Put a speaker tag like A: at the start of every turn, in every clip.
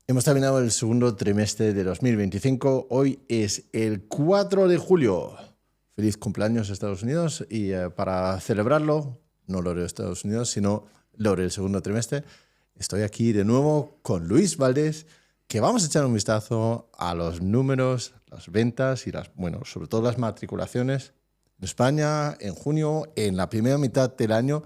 A: Hemos terminado el segundo trimestre de 2025. Hoy es el 4 de julio. Feliz cumpleaños Estados Unidos y para celebrarlo, no lo haré Estados Unidos, sino lo haré el segundo trimestre. Estoy aquí de nuevo con Luis Valdés, que vamos a echar un vistazo a los números, las ventas y sobre todo las matriculaciones en España en junio, en la primera mitad del año.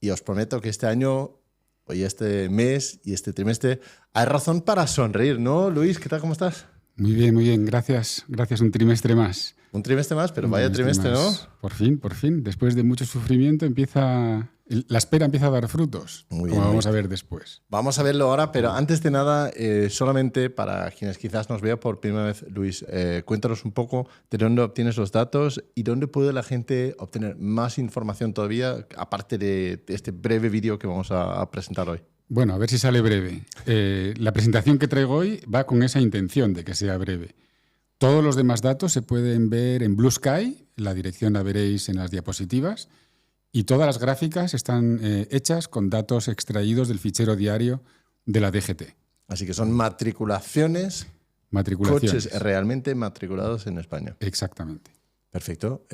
A: Y os prometo que este año, hoy este mes y este trimestre, hay razón para sonreír, ¿no, Luis? ¿Qué tal? ¿Cómo estás?
B: Muy bien. Gracias. Un trimestre más.
A: Un trimestre más, pero vaya trimestre, ¿no?
B: Por fin. Después de mucho sufrimiento la espera empieza a dar frutos, como vamos a ver después.
A: Vamos a verlo ahora, pero antes de nada, solamente para quienes quizás nos vean por primera vez, Luis, cuéntanos un poco de dónde obtienes los datos y dónde puede la gente obtener más información todavía, aparte de este breve vídeo que vamos a presentar hoy.
B: Bueno, a ver si sale breve. La presentación que traigo hoy va con esa intención de que sea breve. Todos los demás datos se pueden ver en Blue Sky, la dirección la veréis en las diapositivas, y todas las gráficas están hechas con datos extraídos del fichero diario de la DGT.
A: Así que son matriculaciones. Coches realmente matriculados en España.
B: Exactamente.
A: Perfecto.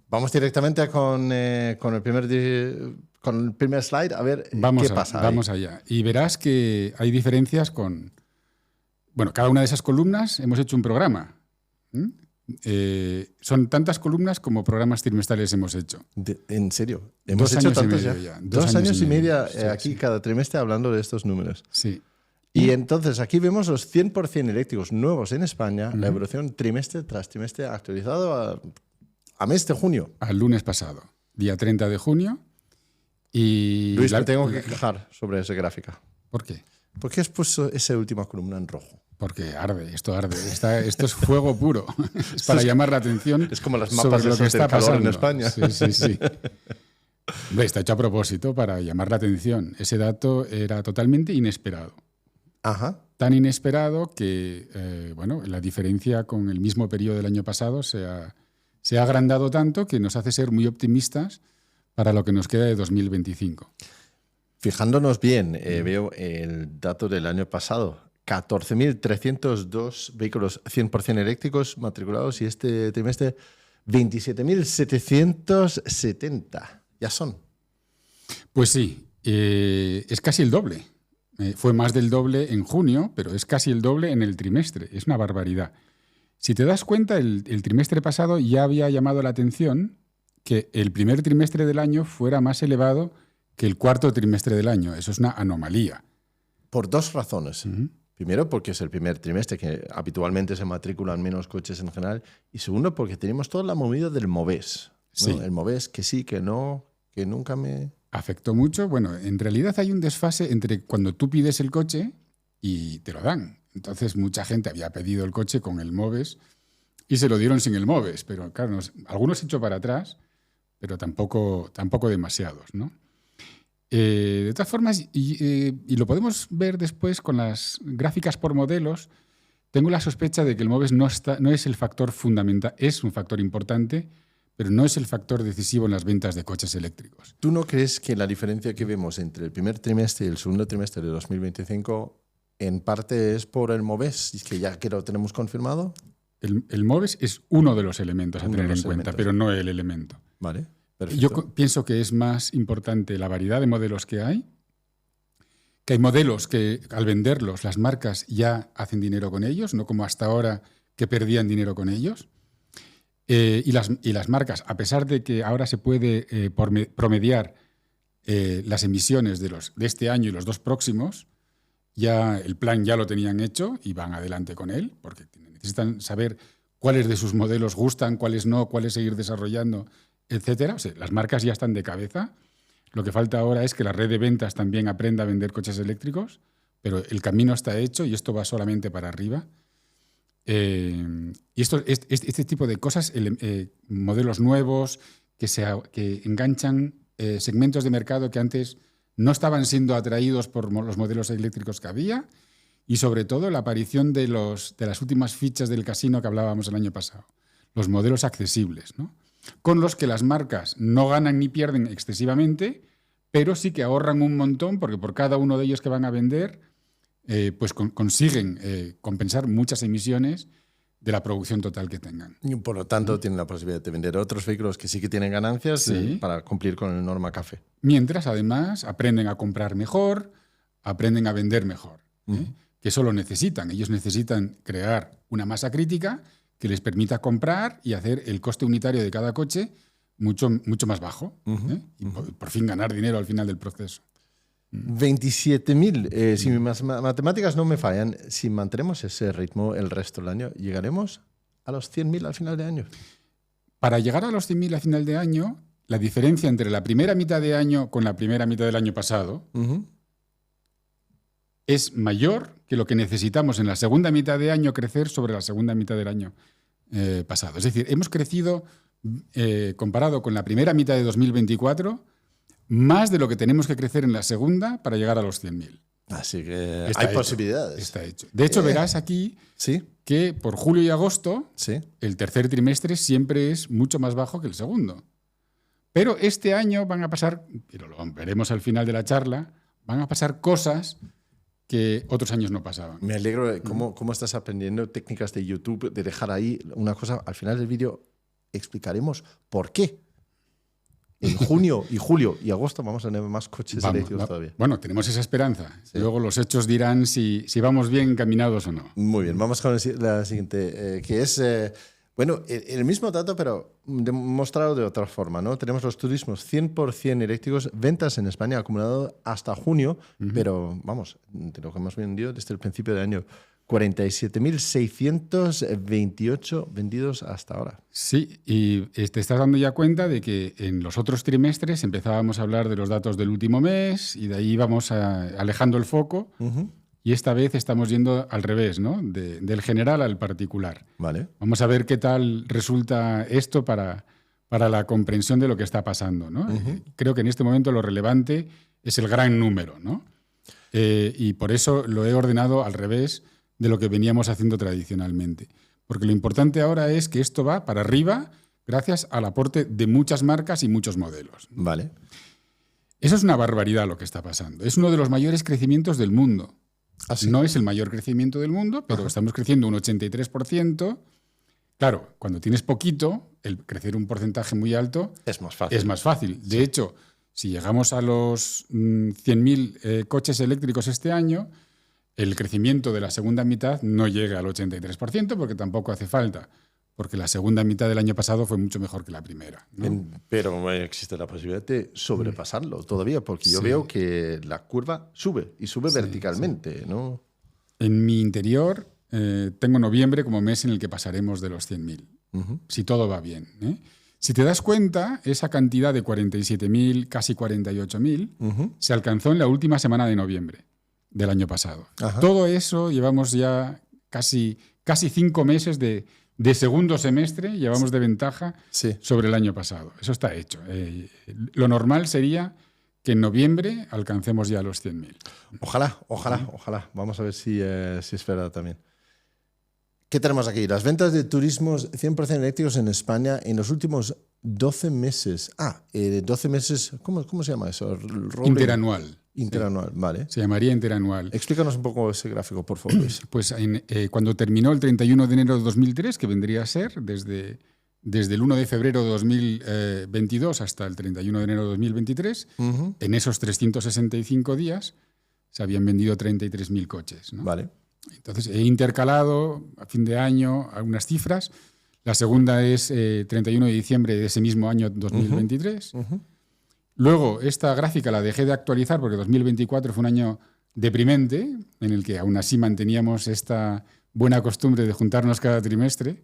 A: Vamos directamente con el primer slide a ver qué pasa.
B: Vamos allá. Y verás que hay diferencias con... Bueno, cada una de esas columnas hemos hecho un programa. Son tantas columnas como programas trimestrales hemos hecho.
A: ¿En serio? Hemos hecho tantos ya. 2 años y medio aquí cada trimestre hablando de estos números.
B: Sí.
A: Y entonces aquí vemos los 100% eléctricos nuevos en España, la evolución trimestre tras trimestre actualizado a mes de junio.
B: Al lunes pasado, día 30 de junio. Y
A: Luis, me tengo que quejar sobre esa gráfica.
B: ¿Por qué?
A: ¿Por qué has puesto esa última columna en rojo?
B: Porque esto arde. Esto es fuego puro. Es para llamar la atención.
A: Es como las mapas
B: sobre lo que está pasando
A: en España.
B: Sí. Está hecho a propósito para llamar la atención. Ese dato era totalmente inesperado.
A: Ajá.
B: Tan inesperado que la diferencia con el mismo periodo del año pasado se ha agrandado tanto que nos hace ser muy optimistas para lo que nos queda de 2025.
A: Fijándonos bien, veo el dato del año pasado. 14.302 vehículos 100% eléctricos matriculados y este trimestre 27.770. Ya son.
B: Pues sí, es casi el doble. Fue más del doble en junio, pero es casi el doble en el trimestre. Es una barbaridad. Si te das cuenta, el trimestre pasado ya había llamado la atención que el primer trimestre del año fuera más elevado que el cuarto trimestre del año. Eso es una anomalía.
A: Por 2 razones. Primero, porque es el primer trimestre que habitualmente se matriculan menos coches en general. Y segundo, porque tenemos toda la movida del MOVES. ¿No?
B: Sí.
A: El MOVES que sí, que no, que nunca me...
B: Afectó mucho. Bueno, en realidad hay un desfase entre cuando tú pides el coche y te lo dan. Entonces mucha gente había pedido el coche con el MOVES y se lo dieron sin el MOVES. Pero claro, algunos se echó para atrás, pero tampoco demasiados, ¿no? De todas formas, y lo podemos ver después con las gráficas por modelos, tengo la sospecha de que el MOVES no es el factor fundamental, es un factor importante, pero no es el factor decisivo en las ventas de coches eléctricos.
A: ¿Tú no crees que la diferencia que vemos entre el primer trimestre y el segundo trimestre de 2025 en parte es por el MOVES, que ya que lo tenemos confirmado?
B: El MOVES es uno de los elementos a tener en cuenta, pero no el elemento.
A: Vale. Perfecto.
B: Yo pienso que es más importante la variedad de modelos que hay modelos que al venderlos las marcas ya hacen dinero con ellos, no como hasta ahora que perdían dinero con ellos. Y las marcas, a pesar de que ahora se puede promediar las emisiones de este año y los 2 próximos, ya el plan ya lo tenían hecho y van adelante con él, porque necesitan saber cuáles de sus modelos gustan, cuáles no, cuáles seguir desarrollando, etcétera. O sea, las marcas ya están de cabeza. Lo que falta ahora es que la red de ventas también aprenda a vender coches eléctricos, pero el camino está hecho y esto va solamente para arriba. Y este tipo de cosas, modelos nuevos que enganchan segmentos de mercado que antes no estaban siendo atraídos por los modelos eléctricos que había, y sobre todo la aparición de las últimas fichas del casino que hablábamos el año pasado, los modelos accesibles, ¿no? Con los que las marcas no ganan ni pierden excesivamente, pero sí que ahorran un montón, porque por cada uno de ellos que van a vender pues consiguen compensar muchas emisiones de la producción total que tengan.
A: Y por lo tanto, tienen la posibilidad de vender otros vehículos que sí que tienen ganancias para cumplir con el norma CAFE.
B: Mientras, además, aprenden a comprar mejor, aprenden a vender mejor. Que eso lo necesitan. Ellos necesitan crear una masa crítica que les permita comprar y hacer el coste unitario de cada coche mucho más bajo. Y por fin ganar dinero al final del proceso.
A: 27.000, si mis matemáticas no me fallan, si mantenemos ese ritmo el resto del año, ¿llegaremos a los 100.000 al final de año?
B: Para llegar a los 100.000 al final de año, la diferencia entre la primera mitad de año con la primera mitad del año pasado es mayor que lo que necesitamos en la segunda mitad de año crecer sobre la segunda mitad del año pasado. Es decir, hemos crecido, comparado con la primera mitad de 2024, más de lo que tenemos que crecer en la segunda para llegar a los 100.000.
A: Así que hay posibilidades.
B: Está hecho. De hecho, verás aquí que por julio y agosto el tercer trimestre siempre es mucho más bajo que el segundo. Pero este año van a pasar, pero lo veremos al final de la charla, van a pasar cosas que otros años no pasaban.
A: Me alegro de cómo estás aprendiendo técnicas de YouTube, de dejar ahí una cosa. Al final del vídeo explicaremos por qué. En junio y julio y agosto vamos a tener más coches eléctricos todavía.
B: Bueno, tenemos esa esperanza. Luego los hechos dirán si vamos bien encaminados o no.
A: Muy bien, vamos con la siguiente, que es, el mismo dato, pero demostrado de otra forma, ¿no? Tenemos los turismos 100% eléctricos, ventas en España acumulado hasta junio, pero vamos, de lo que hemos vendido desde el principio del año. 47.628 vendidos hasta ahora.
B: Sí, y te estás dando ya cuenta de que en los otros trimestres empezábamos a hablar de los datos del último mes y de ahí íbamos alejando el foco y esta vez estamos yendo al revés, ¿no? Del general al particular.
A: Vale.
B: Vamos a ver qué tal resulta esto para la comprensión de lo que está pasando, ¿no? Creo que en este momento lo relevante es el gran número, ¿no? Y por eso lo he ordenado al revés de lo que veníamos haciendo tradicionalmente. Porque lo importante ahora es que esto va para arriba gracias al aporte de muchas marcas y muchos modelos.
A: Vale.
B: Eso es una barbaridad lo que está pasando. Es uno de los mayores crecimientos del mundo. No es el mayor crecimiento del mundo, pero estamos creciendo un 83%. Claro, cuando tienes poquito, el crecer un porcentaje muy alto
A: es más fácil.
B: Es más fácil. De hecho, si llegamos a los 100.000 coches eléctricos este año, el crecimiento de la segunda mitad no llega al 83% porque tampoco hace falta, porque la segunda mitad del año pasado fue mucho mejor que la primera, ¿no?
A: Pero existe la posibilidad de sobrepasarlo todavía, porque yo veo que la curva sube y sube verticalmente, ¿no?
B: En mi interior tengo noviembre como mes en el que pasaremos de los 100.000, si todo va bien, ¿eh? Si te das cuenta, esa cantidad de 47.000, casi 48.000, se alcanzó en la última semana de noviembre del año pasado. Todo eso llevamos ya casi 5 meses de segundo semestre, llevamos de ventaja sobre el año pasado. Eso está hecho. Lo normal sería que en noviembre alcancemos ya los 100.000.
A: Ojalá. Vamos a ver si es verdad también. ¿Qué tenemos aquí? Las ventas de turismos 100% eléctricos en España en los últimos 12 meses. 12 meses, ¿cómo se llama eso?
B: Interanual.
A: Interanual, vale.
B: Se llamaría interanual.
A: Explícanos un poco ese gráfico, por favor, Luis.
B: Pues cuando terminó el 31 de enero de 2003, que vendría a ser desde el 1 de febrero de 2022 hasta el 31 de enero de 2023, en esos 365 días se habían vendido 33.000 coches, ¿no?
A: Vale.
B: Entonces he intercalado a fin de año algunas cifras. La segunda es 31 de diciembre de ese mismo año 2023. Luego, esta gráfica la dejé de actualizar porque 2024 fue un año deprimente, en el que aún así manteníamos esta buena costumbre de juntarnos cada trimestre.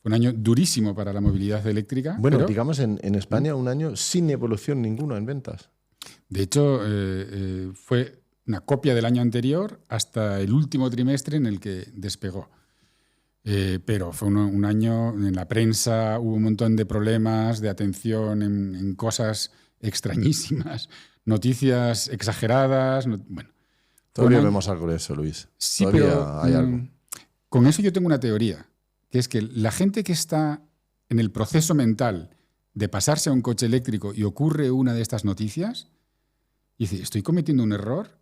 B: Fue un año durísimo para la movilidad eléctrica.
A: Bueno, pero, digamos en España un año sin evolución ninguna en ventas.
B: De hecho, fue una copia del año anterior hasta el último trimestre en el que despegó. Pero fue un año, en la prensa hubo un montón de problemas de atención en cosas extrañísimas, noticias exageradas. Bueno,
A: todavía vemos algo de eso, Luis.
B: Sí,
A: todavía
B: pero
A: hay algo.
B: Con eso yo tengo una teoría, que es que la gente que está en el proceso mental de pasarse a un coche eléctrico y ocurre una de estas noticias, y dice, ¿estoy cometiendo un error?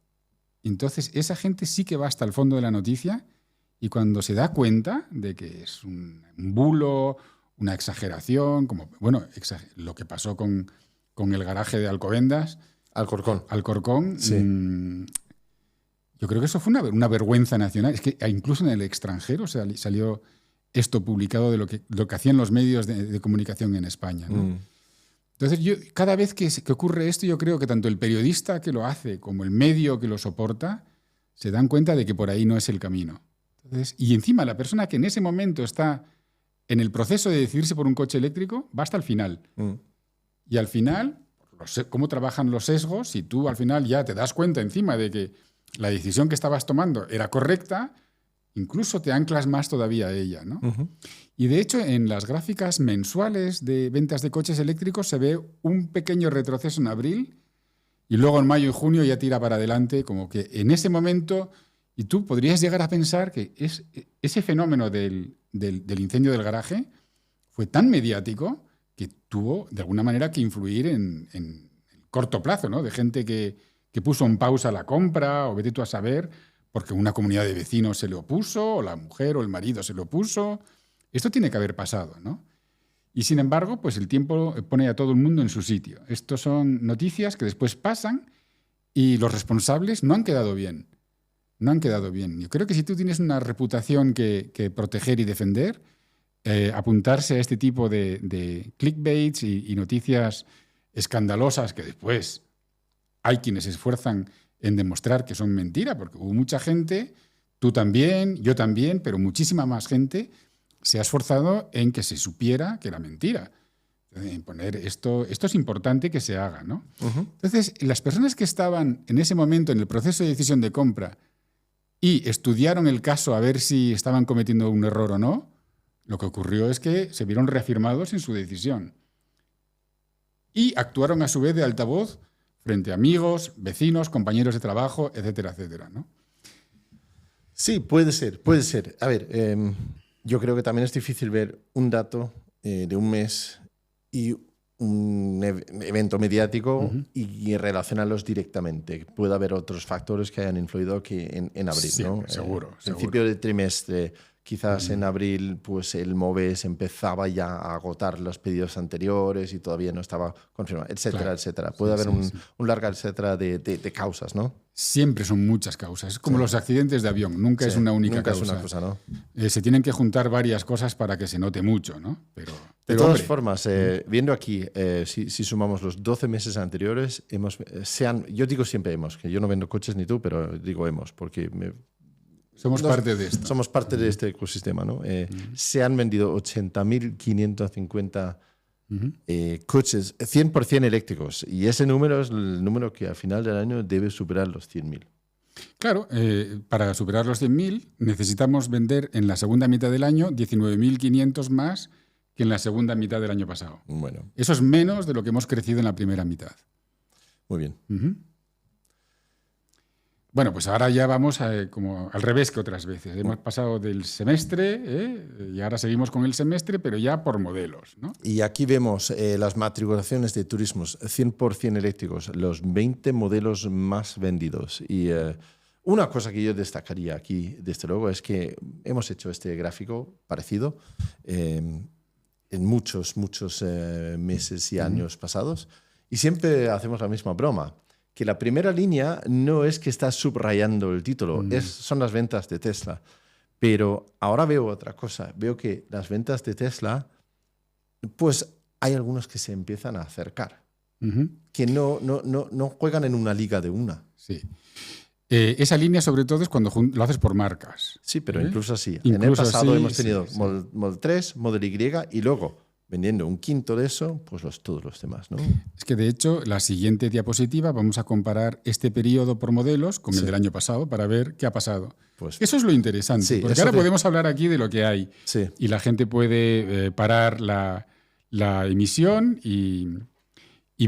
B: Entonces, esa gente sí que va hasta el fondo de la noticia y cuando se da cuenta de que es un bulo, una exageración, como lo que pasó con el garaje de Alcobendas, Alcorcón,
A: Sí.
B: Yo creo que eso fue una vergüenza nacional. Es que incluso en el extranjero salió esto publicado de lo que hacían los medios de comunicación en España, ¿no? Entonces, cada vez que ocurre esto, yo creo que tanto el periodista que lo hace como el medio que lo soporta se dan cuenta de que por ahí no es el camino. Entonces, y encima, la persona que en ese momento está en el proceso de decidirse por un coche eléctrico va hasta el final. Y al final, cómo trabajan los sesgos, si tú al final ya te das cuenta encima de que la decisión que estabas tomando era correcta, incluso te anclas más todavía a ella, ¿no? Y de hecho, en las gráficas mensuales de ventas de coches eléctricos se ve un pequeño retroceso en abril y luego en mayo y junio ya tira para adelante, como que en ese momento, y tú podrías llegar a pensar que ese fenómeno del incendio del garaje fue tan mediático que tuvo de alguna manera que influir en corto plazo, ¿no? De gente que puso en pausa la compra o vete tú a saber, porque una comunidad de vecinos se le opuso, o la mujer o el marido se le opuso. Esto tiene que haber pasado, ¿no? Y sin embargo, pues el tiempo pone a todo el mundo en su sitio. Estos son noticias que después pasan y los responsables no han quedado bien. No han quedado bien. Yo creo que si tú tienes una reputación que proteger y defender, apuntarse a este tipo de clickbaits y noticias escandalosas que después hay quienes se esfuerzan en demostrar que son mentira, porque hubo mucha gente, tú también, yo también, pero muchísima más gente se ha esforzado en que se supiera que era mentira. En poner esto es importante que se haga, ¿no? Entonces, las personas que estaban en ese momento en el proceso de decisión de compra y estudiaron el caso a ver si estaban cometiendo un error o no, lo que ocurrió es que se vieron reafirmados en su decisión. Y actuaron a su vez de altavoz frente a amigos, vecinos, compañeros de trabajo, etcétera, etcétera, ¿no?
A: Sí, puede ser, puede ser. A ver, yo creo que también es difícil ver un dato de un mes y un evento mediático y relacionarlos directamente. Puede haber otros factores que hayan influido que en abril,
B: Siempre,
A: ¿no?
B: Seguro.
A: Principio de trimestre, quizás en abril, pues el MOVES empezaba ya a agotar los pedidos anteriores y todavía no estaba confirmado, etcétera, etcétera. Puede haber un larga etcétera de causas, ¿no?
B: Siempre son muchas causas. Es como los accidentes de avión. Nunca es una única
A: nunca
B: causa.
A: Es una cosa, ¿no?
B: Se tienen que juntar varias cosas para que se note mucho, ¿no? Pero
A: de todas
B: hombre,
A: formas, viendo aquí, si sumamos los 12 meses anteriores, yo digo siempre hemos, que yo no vendo coches ni tú, pero digo hemos, porque
B: somos parte de esto.
A: Somos parte de este ecosistema, ¿no? Se han vendido 80.550 coches 100% eléctricos y ese número es el número que al final del año debe superar los 100.000.
B: Claro, para superar los 100.000 necesitamos vender en la segunda mitad del año 19.500 más que en la segunda mitad del año pasado.
A: Bueno.
B: Eso es menos de lo que hemos crecido en la primera mitad.
A: Muy bien.
B: Bueno, pues ahora ya vamos como al revés que otras veces. Hemos pasado del semestre y ahora seguimos con el semestre, pero ya por modelos, ¿no?
A: Y aquí vemos las matriculaciones de turismos 100% eléctricos, los 20 modelos más vendidos. Y una cosa que yo destacaría aquí, desde luego, es que hemos hecho este gráfico parecido en muchos meses y años pasados y siempre hacemos la misma broma. Que la primera línea no es que está subrayando el título, son las ventas de Tesla. Pero ahora veo otra cosa. Veo que las ventas de Tesla, pues hay algunos que se empiezan a acercar, que no juegan en una liga de una.
B: Sí. Esa línea sobre todo es cuando lo haces por marcas.
A: Sí, pero incluso así. En el pasado hemos tenido Model 3, Model Y y luego vendiendo un quinto de eso, pues todos los demás, ¿no?
B: Es que, de hecho, la siguiente diapositiva vamos a comparar este periodo por modelos con el del año pasado para ver qué ha pasado. Pues, eso es lo interesante, porque ahora podemos hablar aquí de lo que hay y la gente puede parar la emisión y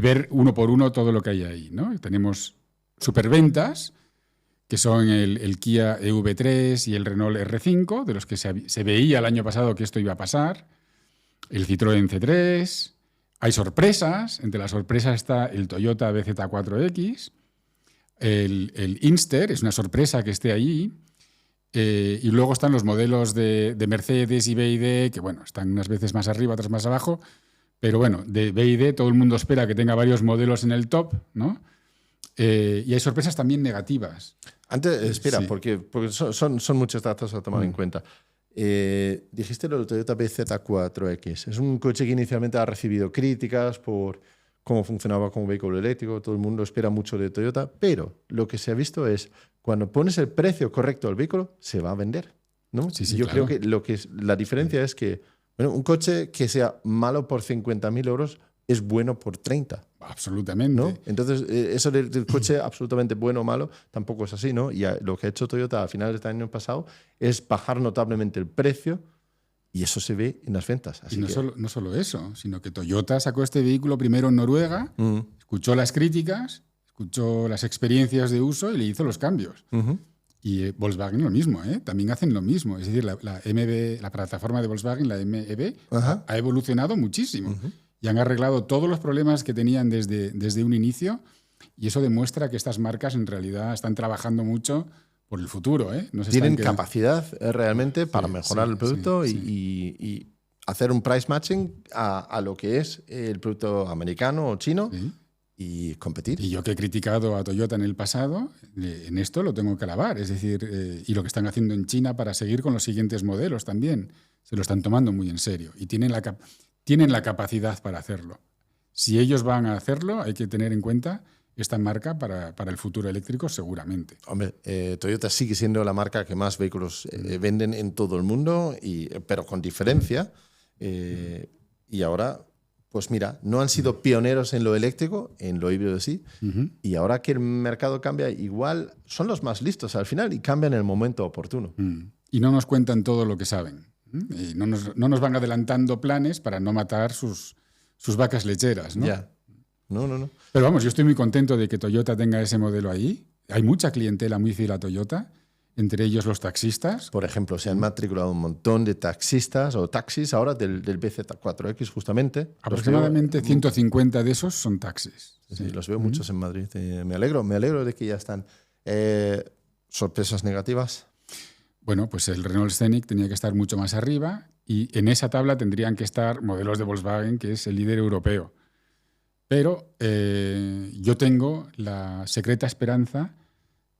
B: ver uno por uno todo lo que hay ahí, ¿no? Tenemos superventas, que son el Kia EV3 y el Renault R5, de los que se veía el año pasado que esto iba a pasar. El Citroën C3, hay sorpresas, entre las sorpresas está el Toyota BZ4X, El Inster es una sorpresa que esté ahí. Y luego están los modelos de Mercedes y BYD, que bueno, están unas veces más arriba, otras más abajo. Pero bueno, de BYD todo el mundo espera que tenga varios modelos en el top, ¿no? Y hay sorpresas también negativas.
A: Antes, espera,
B: Sí.
A: porque son muchos datos a tomar en cuenta. Dijiste lo del Toyota BZ4X. Es un coche que inicialmente ha recibido críticas por cómo funcionaba como vehículo eléctrico. Todo el mundo espera mucho de Toyota, pero lo que se ha visto es cuando pones el precio correcto al vehículo, se va a vender, ¿no?
B: Sí, sí,
A: Yo
B: claro.
A: creo que la diferencia es que bueno, un coche que sea malo por 50.000 euros es bueno por 30.
B: Absolutamente.
A: ¿No? Entonces, eso del coche absolutamente bueno o malo tampoco es así, ¿no? Y lo que ha hecho Toyota a finales del año pasado es bajar notablemente el precio y eso se ve en las ventas. Así
B: Y no,
A: que,
B: no solo eso, sino que Toyota sacó este vehículo primero en Noruega, escuchó las críticas, escuchó las experiencias de uso y le hizo los cambios. Y Volkswagen lo mismo, ¿eh? También hacen lo mismo. Es decir, la MB, la plataforma de Volkswagen, la MEB, ha evolucionado muchísimo. Y han arreglado todos los problemas que tenían desde un inicio. Y eso demuestra que estas marcas en realidad están trabajando mucho por el futuro, ¿eh? No se
A: tienen
B: están quedando-
A: capacidad realmente para mejorar el producto
B: sí.
A: y hacer un price matching a lo que es el producto americano o chino
B: Sí.
A: y competir.
B: Y yo que he criticado a Toyota en el pasado, en esto lo tengo que alabar. Es decir, y lo que están haciendo en China para seguir con los siguientes modelos también. Se lo están tomando muy en serio y tienen la capacidad para hacerlo. Si ellos van a hacerlo, hay que tener en cuenta esta marca para el futuro eléctrico seguramente.
A: Hombre, Toyota sigue siendo la marca que más vehículos venden en todo el mundo, pero con diferencia. Y ahora, pues mira, no han sido pioneros en lo eléctrico, en lo híbrido sí. Y ahora que el mercado cambia, igual son los más listos al final y cambian en el momento oportuno.
B: Y no nos cuentan todo lo que saben. Y no nos van adelantando planes para no matar sus vacas lecheras, ¿no?
A: Ya. No.
B: Pero vamos, yo estoy muy contento de que Toyota tenga ese modelo ahí. Hay mucha clientela muy fiel a Toyota, entre ellos los taxistas.
A: Por ejemplo, se han matriculado un montón de taxistas o taxis ahora del BZ4X justamente.
B: Aproximadamente 150 de esos son taxis.
A: Sí, los veo muchos en Madrid. Me alegro de que ya están. ¿Sorpresas negativas?
B: Bueno, pues el Renault Scenic tenía que estar mucho más arriba y en esa tabla tendrían que estar modelos de Volkswagen, que es el líder europeo. Pero yo tengo la secreta esperanza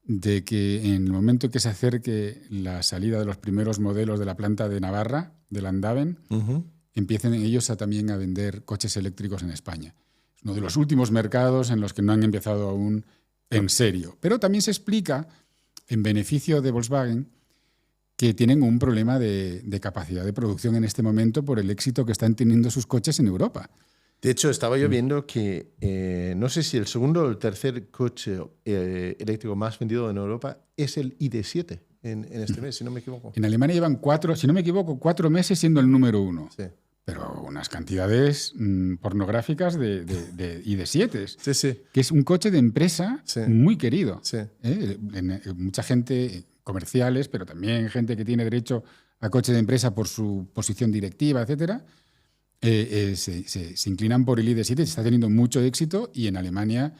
B: de que en el momento que se acerque la salida de los primeros modelos de la planta de Navarra, de Landaven, empiecen ellos también a vender coches eléctricos en España. Es uno de los últimos mercados en los que no han empezado aún en serio. Pero también se explica, en beneficio de Volkswagen, que tienen un problema de capacidad de producción en este momento por el éxito que están teniendo sus coches en Europa.
A: De hecho, estaba yo viendo que no sé si el segundo o el tercer coche eléctrico más vendido en Europa es el ID7 en este mes, si no me equivoco.
B: En Alemania llevan 4, si no me equivoco, 4 meses siendo el número 1.
A: Sí.
B: Pero unas cantidades pornográficas de ID7,
A: Sí, sí.
B: que es un coche de empresa muy querido.
A: Sí.
B: Mucha gente, comerciales, pero también gente que tiene derecho a coche de empresa por su posición directiva, etcétera, se inclinan por el ID7, está teniendo mucho éxito y en Alemania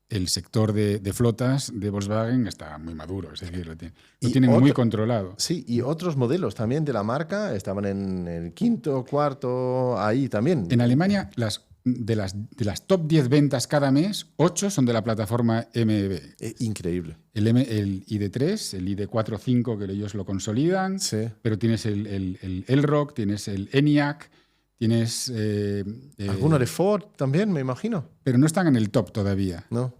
B: el sector de flotas de Volkswagen está muy maduro, es decir, lo tienen muy controlado.
A: Sí, y otros modelos también de la marca estaban en el quinto, cuarto, ahí también.
B: En Alemania, de las top 10 ventas cada mes, 8 son de la plataforma MEB.
A: Increíble.
B: El ID3, el ID4-5, que ellos lo consolidan, pero tienes el Elroq, tienes el ENIAC, tienes...
A: ¿Alguno de Ford también, me imagino?
B: Pero no están en el top todavía.
A: No.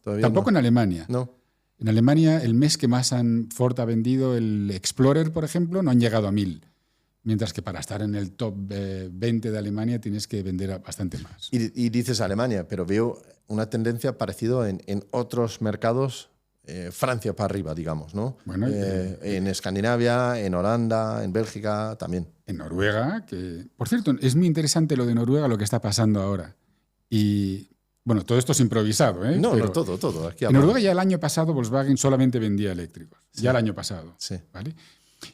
B: Tampoco
A: no.
B: en Alemania.
A: No.
B: En Alemania, el mes que más Ford ha vendido, el Explorer, por ejemplo, no han llegado a 1.000. Mientras que para estar en el top 20 de Alemania tienes que vender bastante más.
A: Y dices Alemania, pero veo una tendencia parecida en otros mercados, Francia para arriba, digamos, ¿no?
B: Bueno,
A: en Escandinavia, en Holanda, en Bélgica también.
B: En Noruega, que... Por cierto, es muy interesante lo de Noruega, lo que está pasando ahora. Y, bueno, todo esto es improvisado, ¿eh?
A: No, todo. Aquí
B: en Noruega ya el año pasado Volkswagen solamente vendía eléctricos. Sí. Ya el año pasado.
A: Sí.
B: ¿Vale?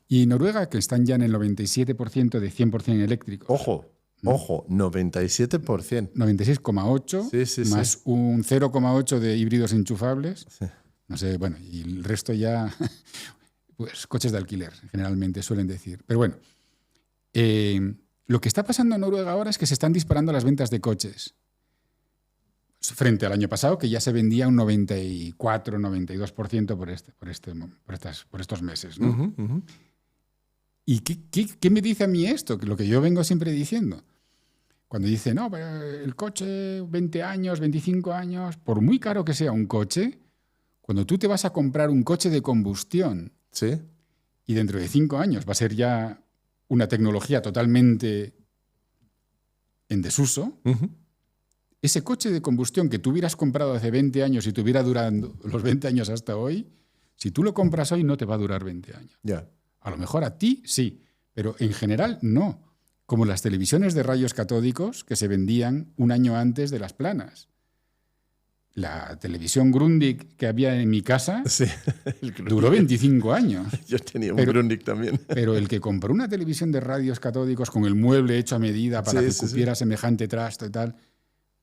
B: Y Noruega, que están ya en el 97% de 100% eléctricos.
A: Ojo, 97%.
B: 96,8 más un 0,8 de híbridos enchufables.
A: Sí.
B: No sé, bueno, y el resto ya, pues coches de alquiler, generalmente suelen decir. Pero bueno, lo que está pasando en Noruega ahora es que se están disparando las ventas de coches. Frente al año pasado, que ya se vendía un 94, 92% por estos meses, ¿no?
A: Ujú, ujú.
B: ¿Y qué me dice a mí esto? Que lo que yo vengo siempre diciendo. Cuando dice, no, el coche, 20 años, 25 años, por muy caro que sea un coche, cuando tú te vas a comprar un coche de combustión
A: Sí.
B: y dentro de 5 años va a ser ya una tecnología totalmente en desuso,
A: Ujú.
B: ese coche de combustión que tú hubieras comprado hace 20 años y te hubiera durado los 20 años hasta hoy, si tú lo compras hoy no te va a durar 20 años.
A: Ya.
B: A lo mejor a ti sí, pero en general no. Como las televisiones de rayos catódicos que se vendían un año antes de las planas. La televisión Grundig que había en mi casa
A: Sí. El Grundig.
B: duró 25 años.
A: Yo tenía un Grundig también.
B: Pero el que compró una televisión de radios catódicos con el mueble hecho a medida para
A: Sí,
B: que
A: sí,
B: cupiera semejante trasto y tal,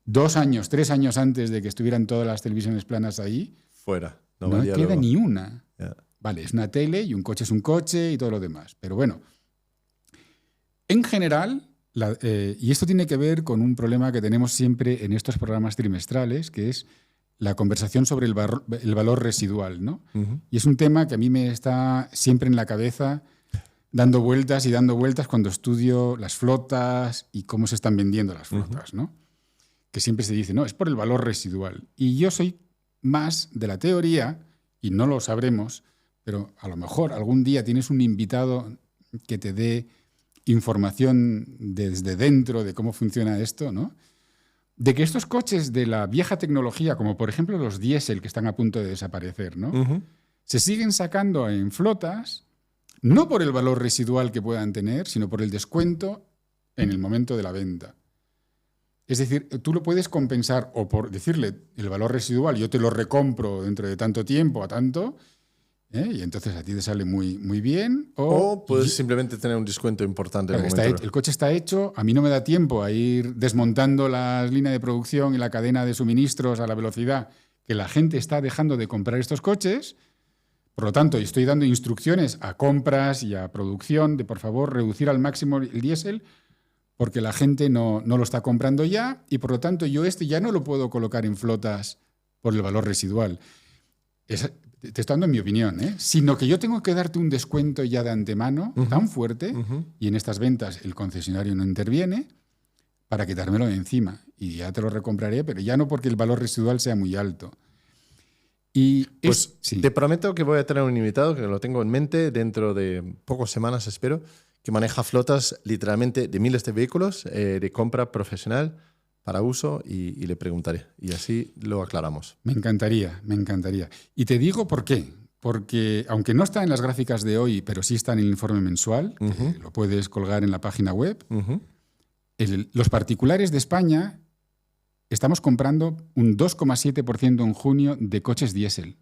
B: 2 años, 3 años antes de que estuvieran todas las televisiones planas ahí,
A: Fuera.
B: no
A: valía
B: queda
A: luego.
B: ni una.
A: Ya.
B: Vale, es una tele y un coche es un coche y todo lo demás. Pero bueno, en general, y esto tiene que ver con un problema que tenemos siempre en estos programas trimestrales, que es la conversación sobre el valor residual, ¿no?
A: Ujú.
B: Y es un tema que a mí me está siempre en la cabeza dando vueltas y dando vueltas cuando estudio las flotas y cómo se están vendiendo las flotas, ¿no? Que siempre se dice, no, es por el valor residual. Y yo soy más de la teoría, y no lo sabremos, pero a lo mejor algún día tienes un invitado que te dé información desde dentro de cómo funciona esto, ¿no? De que estos coches de la vieja tecnología, como por ejemplo los diésel que están a punto de desaparecer, ¿no?
A: Ujú.
B: Se siguen sacando en flotas, no por el valor residual que puedan tener, sino por el descuento en el momento de la venta. Es decir, tú lo puedes compensar o por decirle el valor residual, yo te lo recompro dentro de tanto tiempo a tanto, y entonces a ti te sale muy, muy bien.
A: O puedes simplemente tener un descuento importante.
B: Claro,
A: En el momento.
B: el coche está hecho, a mí no me da tiempo a ir desmontando la línea de producción y la cadena de suministros a la velocidad que la gente está dejando de comprar estos coches. Por lo tanto, estoy dando instrucciones a compras y a producción de, por favor, reducir al máximo el diésel porque la gente no lo está comprando ya y, por lo tanto, yo ya no lo puedo colocar en flotas por el valor residual. Te estoy dando mi opinión, sino que yo tengo que darte un descuento ya de antemano tan fuerte y en estas ventas el concesionario no interviene para quitármelo de encima y ya te lo recompraré, pero ya no porque el valor residual sea muy alto. Y
A: Pues
B: sí.
A: te prometo que voy a tener un invitado que lo tengo en mente dentro de pocas semanas, espero, que maneja flotas literalmente de miles de vehículos de compra profesional para uso y le preguntaré. Y así lo aclaramos.
B: Me encantaría, me encantaría. Y te digo por qué. Porque, aunque no está en las gráficas de hoy, pero sí está en el informe mensual, que lo puedes colgar en la página web, los particulares de España estamos comprando un 2,7% en junio de coches diésel.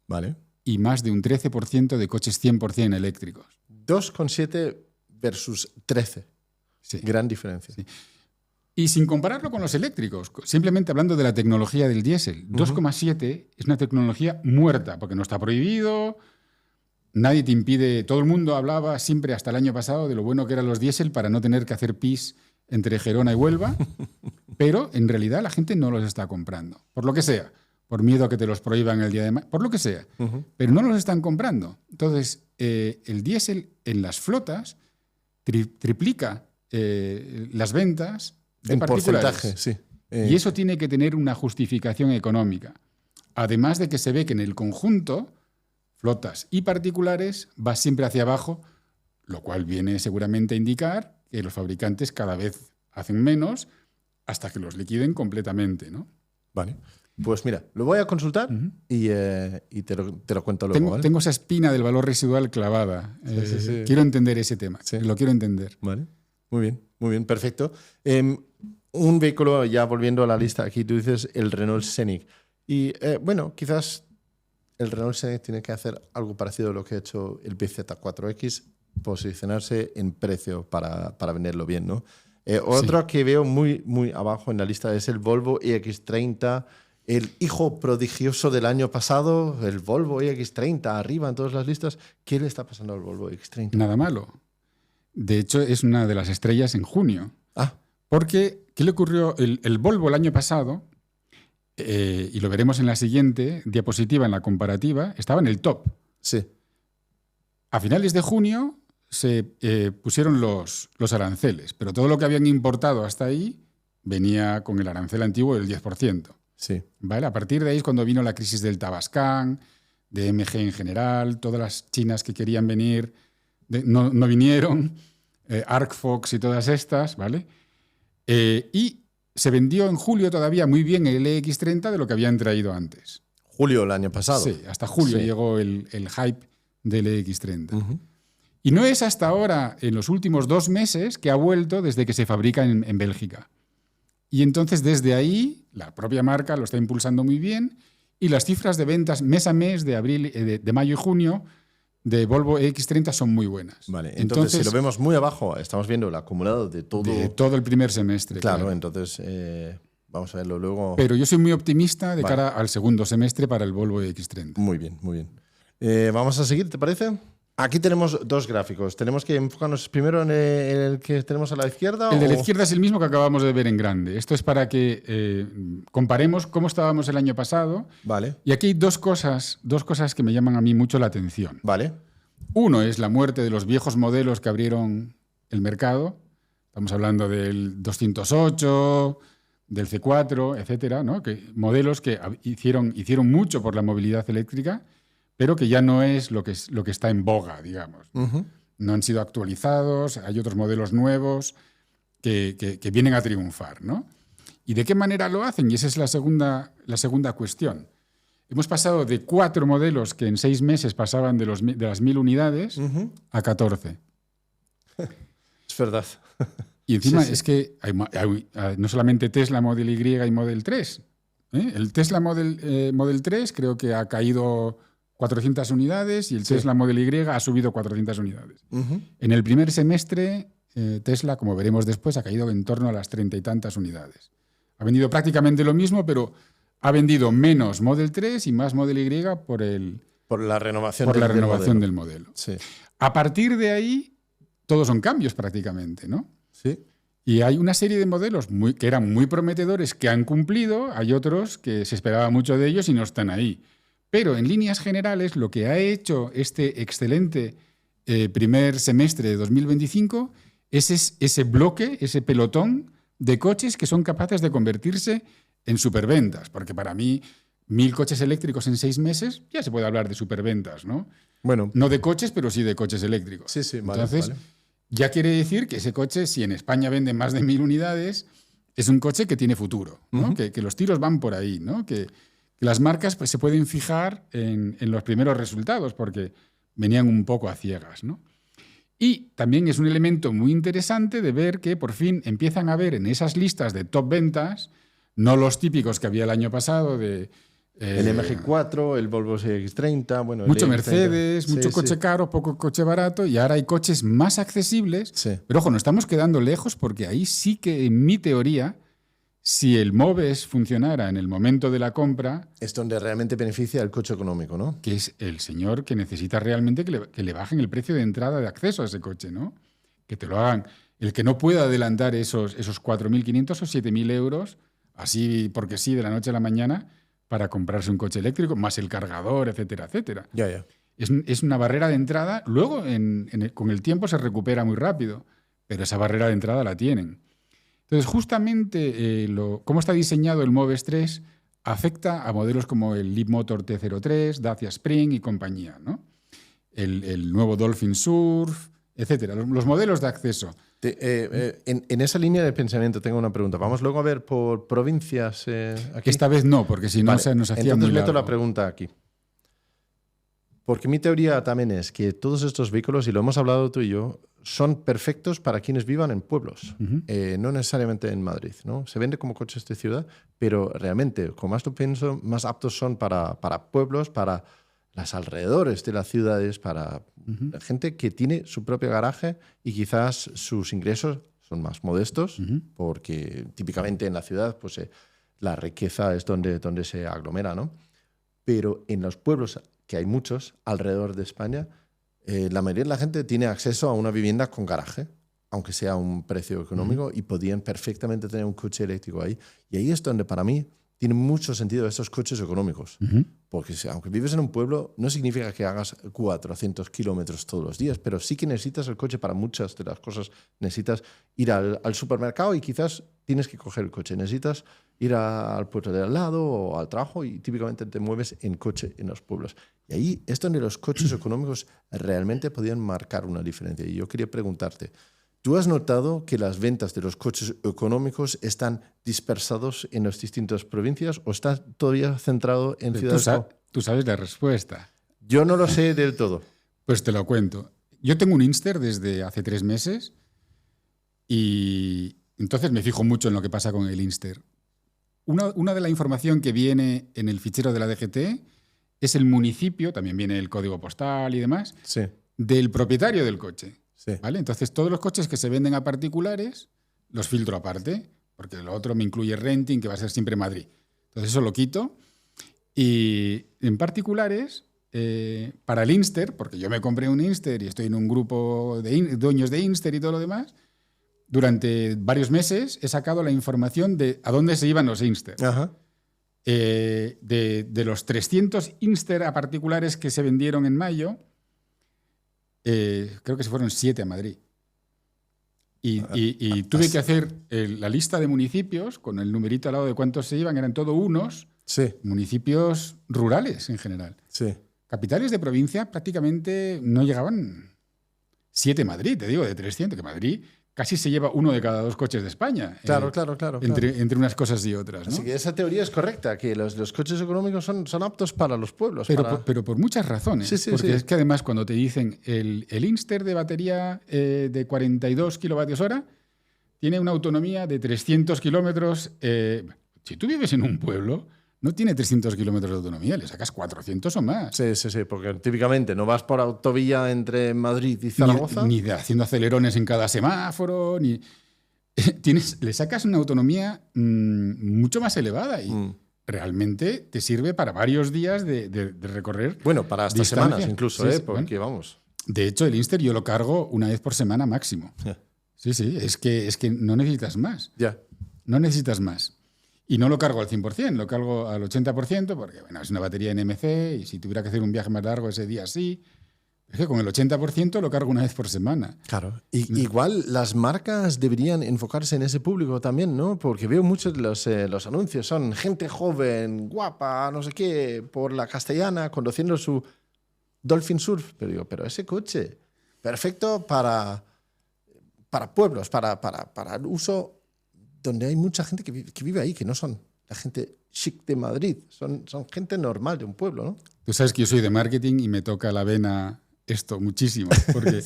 A: Vale.
B: Y más de un 13% de coches 100% eléctricos.
A: 2,7 versus 13.
B: Sí.
A: Gran diferencia.
B: Sí. Y sin compararlo con los eléctricos, simplemente hablando de la tecnología del diésel, 2,7 es una tecnología muerta, porque no está prohibido, nadie te impide, todo el mundo hablaba siempre hasta el año pasado de lo bueno que eran los diésel para no tener que hacer pis entre Gerona y Huelva, pero en realidad la gente no los está comprando, por lo que sea, por miedo a que te los prohíban el día de mañana, por lo que sea, pero no los están comprando. Entonces, el diésel en las flotas triplica las ventas de
A: en
B: particulares.
A: porcentaje, sí.
B: Y eso tiene que tener una justificación económica. Además de que se ve que en el conjunto, flotas y particulares va siempre hacia abajo, lo cual viene seguramente a indicar que los fabricantes cada vez hacen menos hasta que los liquiden completamente, ¿no?
A: Vale. Pues mira, lo voy a consultar y te lo cuento luego. ¿Vale?
B: Tengo esa espina del valor residual clavada.
A: Sí.
B: Quiero entender ese tema.
A: Sí.
B: Lo quiero entender.
A: Vale. Muy bien, perfecto. Un vehículo, ya volviendo a la lista, aquí tú dices el Renault Scenic. Y bueno, quizás el Renault Scenic tiene que hacer algo parecido a lo que ha hecho el BZ4X, posicionarse en precio para venderlo bien, ¿no? Otro que veo muy, muy abajo en la lista es el Volvo EX30 el hijo prodigioso del año pasado, el Volvo EX30, arriba en todas las listas. ¿Qué le está pasando al Volvo EX30?
B: Nada malo. De hecho, es una de las estrellas en junio.
A: Ah,
B: Porque, ¿qué le ocurrió? El Volvo el año pasado, y lo veremos en la siguiente diapositiva, en la comparativa, estaba en el top.
A: sí.
B: A finales de junio se pusieron los aranceles, pero todo lo que habían importado hasta ahí venía con el arancel antiguo del 10%.
A: Sí.
B: ¿Vale? A partir de ahí es cuando vino la crisis del Tabascan, de MG en general, todas las chinas que querían venir no vinieron, Arcfox y todas estas, ¿vale? Y se vendió en julio todavía muy bien el EX30 de lo que habían traído antes.
A: Julio el año pasado.
B: Sí, hasta julio
A: Sí.
B: llegó el hype del EX30.
A: Ujú.
B: Y no es hasta ahora, en los últimos 2 meses, que ha vuelto desde que se fabrica en Bélgica. Y entonces desde ahí la propia marca lo está impulsando muy bien y las cifras de ventas mes a mes de abril, de mayo y junio de Volvo EX30 son muy buenas.
A: Vale, entonces si lo vemos muy abajo, estamos viendo el acumulado de todo.
B: De todo el primer semestre.
A: Claro, entonces vamos a verlo luego.
B: Pero yo soy muy optimista de
A: Vale.
B: cara al segundo semestre para el Volvo EX30.
A: Muy bien, muy bien. Vamos a seguir, ¿te parece? Aquí tenemos 2 gráficos. ¿Tenemos que enfocarnos primero en el que tenemos a la izquierda?
B: El de la
A: o-
B: izquierda es el mismo que acabamos de ver en grande. Esto es para que comparemos cómo estábamos el año pasado.
A: Vale,
B: Y aquí hay dos cosas que me llaman a mí mucho la atención.
A: vale.
B: Uno es la muerte de los viejos modelos que abrieron el mercado. Estamos hablando del 208, del C4, etcétera, ¿no? Modelos que hicieron mucho por la movilidad eléctrica, pero que ya no es lo que está en boga, digamos.
A: Ujú.
B: No han sido actualizados, hay otros modelos nuevos que vienen a triunfar, ¿no? ¿Y de qué manera lo hacen? Y esa es la segunda cuestión. Hemos pasado de 4 modelos que en 6 meses pasaban de las 1000 unidades
A: Ujú.
B: a 14.
A: Es verdad.
B: Y encima
A: Sí.
B: es que hay no solamente Tesla Model Y y Model 3. El Tesla Model 3 creo que ha caído 400 unidades y el
A: Sí.
B: Tesla Model Y ha subido 400 unidades.
A: Ujú.
B: En el primer semestre, Tesla, como veremos después, ha caído en torno a las 30 y tantas unidades. Ha vendido prácticamente lo mismo, pero ha vendido menos Model 3 y más Model Y
A: Por la renovación,
B: por la
A: del
B: renovación
A: modelo.
B: del modelo.
A: Sí.
B: A partir de ahí, todos son cambios prácticamente, ¿no?
A: Sí.
B: Y hay una serie de modelos que eran muy prometedores que han cumplido, hay otros que se esperaba mucho de ellos y no están ahí. Pero en líneas generales, lo que ha hecho este excelente primer semestre de 2025 es ese bloque, ese pelotón de coches que son capaces de convertirse en superventas. Porque para mí, 1000 coches eléctricos en 6 meses, ya se puede hablar de superventas, ¿no?
A: Bueno,
B: No de coches, pero sí de coches eléctricos.
A: sí, sí, vale.
B: Entonces,
A: vale.
B: ya quiere decir que ese coche, si en España vende más de 1000 unidades, es un coche que tiene futuro, ¿no?
A: Ujú.
B: Que los tiros van por ahí, ¿no? Que las marcas pues, se pueden fijar en los primeros resultados porque venían un poco a ciegas, ¿no? Y también es un elemento muy interesante de ver que por fin empiezan a ver en esas listas de top ventas, no los típicos que había el año pasado de...
A: El MG4, el Volvo CX30, bueno, el
B: mucho
A: EX30.
B: Mercedes,
A: Sí,
B: mucho
A: sí.
B: coche caro, poco coche barato, y ahora hay coches más accesibles.
A: Sí.
B: Pero ojo, nos estamos quedando lejos porque ahí sí que, en mi teoría, si el MOVES funcionara en el momento de la compra,
A: Es donde realmente beneficia el coche económico, ¿no?
B: que es el señor que necesita realmente que le bajen el precio de entrada de acceso a ese coche, ¿no? Que te lo hagan. El que no pueda adelantar esos 4.500 o 7.000 euros, así porque sí, de la noche a la mañana, para comprarse un coche eléctrico, más el cargador, etcétera, etcétera.
A: Ya, ya.
B: Es una barrera de entrada. Luego, con el tiempo, se recupera muy rápido, pero esa barrera de entrada la tienen. Entonces, justamente, cómo está diseñado el MOVES 3 afecta a modelos como el Leapmotor T03, Dacia Spring y compañía, ¿no? El nuevo Dolphin Surf, etcétera. Los modelos de acceso.
A: En esa línea de pensamiento tengo una pregunta. Vamos luego a ver por provincias aquí.
B: Esta vez no, porque si no
A: Vale,
B: se nos hacía
A: entonces
B: muy
A: meto la
B: largo.
A: pregunta aquí. Porque mi teoría también es que todos estos vehículos, y lo hemos hablado tú y yo, son perfectos para quienes vivan en pueblos,
B: Ujú.
A: no necesariamente en Madrid, ¿no? Se vende como coches de ciudad, pero realmente, como más lo pienso, más aptos son para pueblos, para los alrededores de las ciudades, para la gente que tiene su propio garaje y quizás sus ingresos son más modestos,
B: Ujú.
A: porque típicamente en la ciudad pues, la riqueza es donde se aglomera, ¿no? Pero en los pueblos, que hay muchos alrededor de España, la mayoría de la gente tiene acceso a una vivienda con garaje, aunque sea a un precio económico, y podían perfectamente tener un coche eléctrico ahí. Y ahí es donde para mí tiene mucho sentido estos coches económicos. Porque aunque vives en un pueblo, no significa que hagas 400 kilómetros todos los días, pero sí que necesitas el coche para muchas de las cosas. Necesitas ir al supermercado y quizás tienes que coger el coche. Necesitas ir al pueblo de al lado o al trabajo y típicamente te mueves en coche en los pueblos. Y ahí es donde los coches económicos realmente podían marcar una diferencia. Y yo quería preguntarte, ¿tú has notado que las ventas de los coches económicos están dispersados en las distintas provincias o estás todavía centrado en ciudades?
B: Tú sabes la respuesta.
A: Yo no lo sé del todo.
B: Pues te lo cuento. Yo tengo un Inster desde hace 3 meses y entonces me fijo mucho en lo que pasa con el Inster. Una de la información que viene en el fichero de la DGT es el municipio, también viene el código postal y demás,
A: Sí.
B: del propietario del coche.
A: Sí.
B: ¿Vale? Entonces, todos los coches que se venden a particulares los filtro aparte, porque lo otro me incluye renting, que va a ser siempre Madrid. Entonces, eso lo quito. Y en particulares, para el Inster, porque yo me compré un Inster y estoy en un grupo de dueños de Inster y todo lo demás, durante varios meses he sacado la información de a dónde se iban los Inster.
A: Ajá.
B: De los 300 Inster a particulares que se vendieron en mayo, creo que se fueron 7 a Madrid. Y tuve que hacer la lista de municipios con el numerito al lado de cuántos se iban. Eran todos unos municipios rurales en general.
A: Sí.
B: Capitales de provincia prácticamente no llegaban 7 a Madrid, te digo, de 300, que Madrid casi se lleva 1 de cada 2 coches de España.
A: Claro.
B: Entre unas cosas y otras, ¿no?
A: Así que esa teoría es correcta, que los coches económicos son aptos para los pueblos.
B: Pero por muchas razones.
A: Sí.
B: Porque es que además cuando te dicen el Inster de batería de 42 kilovatios hora tiene una autonomía de 300 kilómetros. Si tú vives en un pueblo, no tiene 300 kilómetros de autonomía, le sacas 400 o más.
A: Sí, porque típicamente no vas por autovía entre Madrid y Zaragoza.
B: Ni haciendo acelerones en cada semáforo, ni... le sacas una autonomía mucho más elevada y realmente te sirve para varios días de recorrer.
A: Bueno, para hasta
B: distancia.
A: semanas incluso,
B: Sí,
A: porque vamos.
B: De hecho, el Inster yo lo cargo una vez por semana máximo. Sí, es que no necesitas más.
A: Ya.
B: No necesitas más. Y no lo cargo al 100%, lo cargo al 80%, porque bueno, es una batería NMC y si tuviera que hacer un viaje más largo ese día sí. Es que con el 80% lo cargo una vez por semana.
A: Claro. Igual las marcas deberían enfocarse en ese público también, ¿no? Porque veo muchos de los anuncios. Son gente joven, guapa, no sé qué, por la Castellana, conduciendo su Dolphin Surf. Pero digo, pero ese coche, perfecto para pueblos, para el uso donde hay mucha gente que vive ahí, que no son la gente chic de Madrid, son gente normal de un pueblo, ¿no?
B: Tú sabes que yo soy de marketing y me toca la vena esto muchísimo. Porque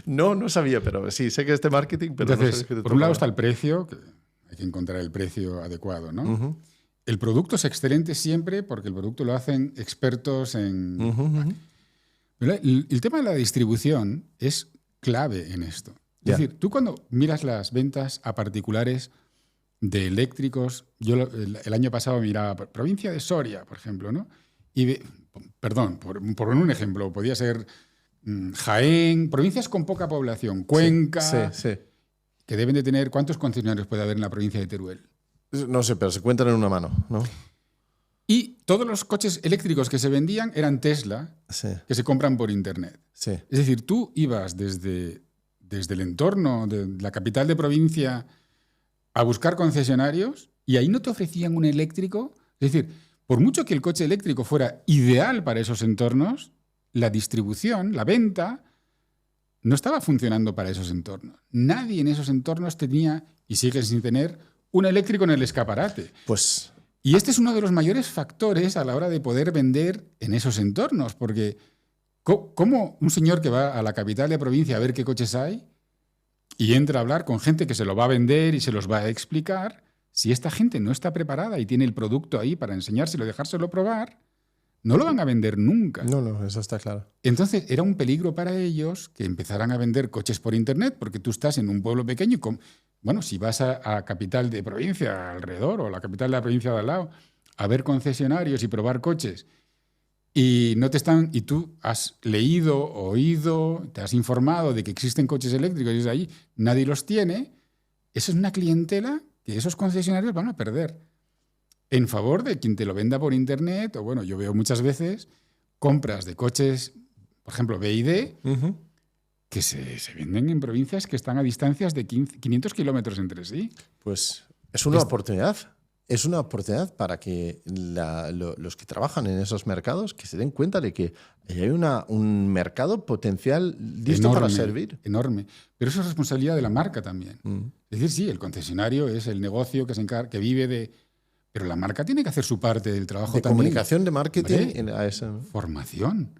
A: no sabía, pero sí, sé que es de marketing, pero
B: entonces,
A: no sé que te
B: por un lado
A: toca.
B: está el precio, que hay que encontrar el precio adecuado, ¿no?
A: Uh-huh.
B: El producto es excelente siempre porque el producto lo hacen expertos en...
A: Uh-huh.
B: Pero el tema de la distribución es clave en esto. Es decir, tú cuando miras las ventas a particulares de eléctricos, yo el año pasado miraba provincia de Soria, por ejemplo, ¿no? Y perdón, por un ejemplo, podía ser Jaén, provincias con poca población, Cuenca,
A: Sí.
B: que deben de tener... ¿Cuántos concesionarios puede haber en la provincia de Teruel?
A: No sé, pero se cuentan en una mano, ¿no?
B: Y todos los coches eléctricos que se vendían eran Tesla, que se compran por Internet.
A: Sí.
B: Es decir, tú ibas desde el entorno de la capital de provincia a buscar concesionarios y ahí no te ofrecían un eléctrico. Es decir, por mucho que el coche eléctrico fuera ideal para esos entornos, la distribución, la venta, no estaba funcionando para esos entornos. Nadie en esos entornos tenía, y sigue sin tener, un eléctrico en el escaparate.
A: Pues...
B: Y este es uno de los mayores factores a la hora de poder vender en esos entornos, porque ¿cómo un señor que va a la capital de provincia a ver qué coches hay y entra a hablar con gente que se lo va a vender y se los va a explicar, si esta gente no está preparada y tiene el producto ahí para enseñárselo y dejárselo probar, no lo van a vender nunca?
A: No, eso está claro.
B: Entonces era un peligro para ellos que empezaran a vender coches por Internet, porque tú estás en un pueblo pequeño y Bueno, si vas a capital de provincia alrededor o la capital de la provincia de al lado a ver concesionarios y probar coches y no te están y tú has leído, oído, te has informado de que existen coches eléctricos y es allí, nadie los tiene, eso es una clientela que esos concesionarios van a perder en favor de quien te lo venda por internet. O bueno, yo veo muchas veces compras de coches, por ejemplo, BYD, que se venden en provincias que están a distancias de 500 kilómetros entre sí.
A: Pues es una oportunidad. Es una oportunidad para que los que trabajan en esos mercados que se den cuenta de que hay un mercado potencial listo
B: Enorme,
A: para servir.
B: Enorme. Pero eso es responsabilidad de la marca también. Es decir, sí, el concesionario es el negocio que vive de... Pero la marca tiene que hacer su parte del trabajo
A: De
B: también.
A: comunicación, de marketing.
B: Hombre,
A: A eso, ¿no?
B: Formación.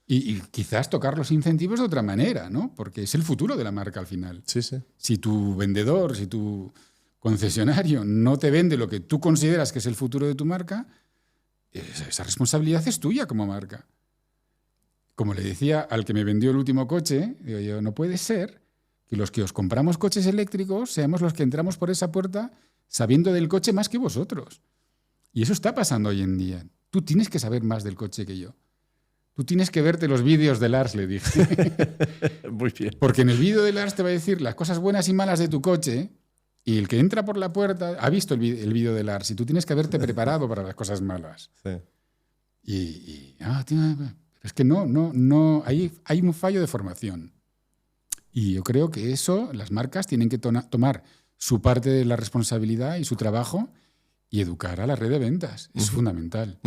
B: Y quizás tocar los incentivos de otra manera, ¿no? Porque es el futuro de la marca al final.
A: Sí, sí.
B: Si tu vendedor, si tu concesionario no te vende lo que tú consideras que es el futuro de tu marca, esa responsabilidad es tuya como marca. Como le decía al que me vendió el último coche, digo yo, no puede ser que los que os compramos coches eléctricos seamos los que entramos por esa puerta sabiendo del coche más que vosotros. Y eso está pasando hoy en día. Tú tienes que saber más del coche que yo. Tú tienes que verte los vídeos de Lars, le dije.
A: Muy bien.
B: Porque en el vídeo de Lars te va a decir las cosas buenas y malas de tu coche y el que entra por la puerta ha visto el vídeo de Lars y tú tienes que haberte preparado para las cosas malas.
A: Sí.
B: Es que no, hay un fallo de formación. Y yo creo que eso, las marcas tienen que tomar su parte de la responsabilidad y su trabajo y educar a la red de ventas. Es fundamental.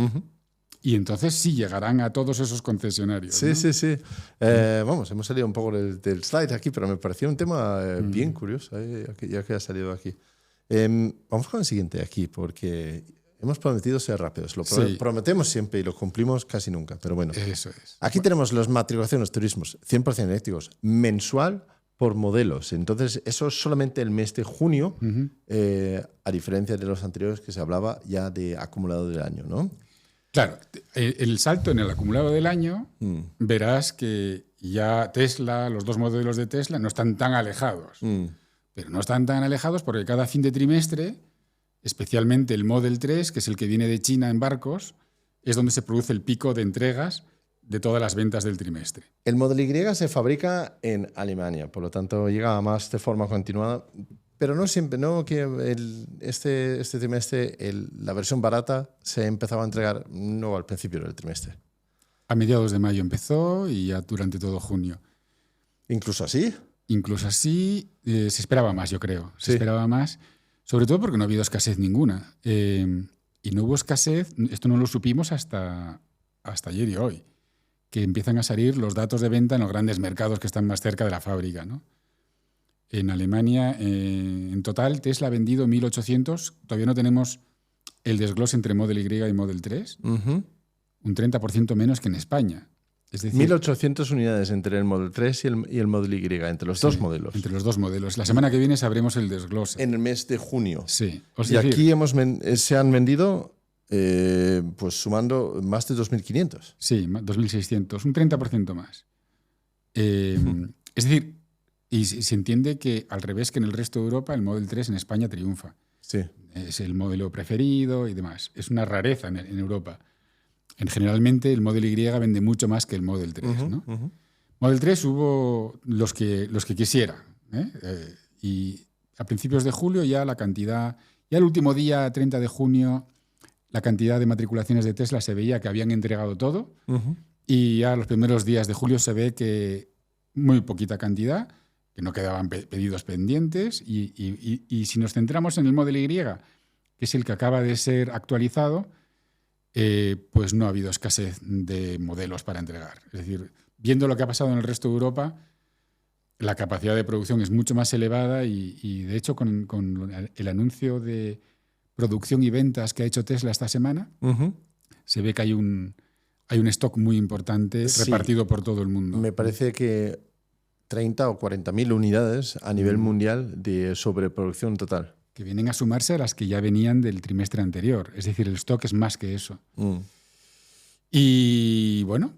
B: Y entonces sí llegarán a todos esos concesionarios.
A: Sí,
B: ¿no?
A: sí. Vamos, hemos salido un poco del slide aquí, pero me pareció un tema bien curioso, ya que ha salido aquí. Vamos con el siguiente aquí, porque hemos prometido ser rápidos. Lo prometemos siempre y lo cumplimos casi nunca, pero bueno.
B: Eso es.
A: Aquí tenemos las matriculaciones turismos 100% eléctricos, mensual por modelos. Entonces, eso es solamente el mes de junio, a diferencia de los anteriores que se hablaba ya de acumulado del año, ¿no?
B: Claro, el salto en el acumulado del año, verás que ya Tesla, los dos modelos de Tesla, no están tan alejados. Pero no están tan alejados porque cada fin de trimestre, especialmente el Model 3, que es el que viene de China en barcos, es donde se produce el pico de entregas de todas las ventas del trimestre.
A: El Model Y se fabrica en Alemania, por lo tanto llega más de forma continuada, pero no siempre, no que este trimestre la versión barata se empezaba a entregar no al principio del trimestre.
B: A mediados de mayo empezó y ya durante todo junio.
A: ¿Incluso así?
B: Incluso así se esperaba más, yo creo. Se esperaba más, sobre todo porque no ha habido escasez ninguna. Y no hubo escasez, esto no lo supimos hasta ayer y hoy, que empiezan a salir los datos de venta en los grandes mercados que están más cerca de la fábrica, ¿no? En Alemania, en total, Tesla ha vendido 1.800. Todavía no tenemos el desglose entre Model Y y Model 3. Un 30% menos que en España. Es decir,
A: 1.800 unidades entre el Model 3 y el Model Y, entre los dos modelos.
B: Entre los dos modelos. La semana que viene sabremos el desglose.
A: En el mes de junio.
B: Sí.
A: Aquí se han vendido, pues sumando más de 2.500.
B: Sí, 2.600. Un 30% más. Es decir, y se entiende que al revés que en el resto de Europa, el Model 3 en España triunfa.
A: Sí.
B: Es el modelo preferido y demás. Es una rareza en Europa. Generalmente el Model Y vende mucho más que el Model 3. ¿No? Model 3 hubo los que quisiera. Y a principios de julio ya la cantidad, ya el último día, 30 de junio, la cantidad de matriculaciones de Tesla se veía que habían entregado todo. Y ya los primeros días de julio se ve que muy poquita cantidad, que no quedaban pedidos pendientes. Y si nos centramos en el Model Y, que es el que acaba de ser actualizado, pues no ha habido escasez de modelos para entregar. Es decir, viendo lo que ha pasado en el resto de Europa, la capacidad de producción es mucho más elevada y de hecho, con el anuncio de producción y ventas que ha hecho Tesla esta semana, se ve que hay un stock muy importante repartido por todo el mundo.
A: Me parece que 30 o 40.000 unidades a nivel mundial de sobreproducción total.
B: Que vienen a sumarse a las que ya venían del trimestre anterior. Es decir, el stock es más que eso. Y bueno,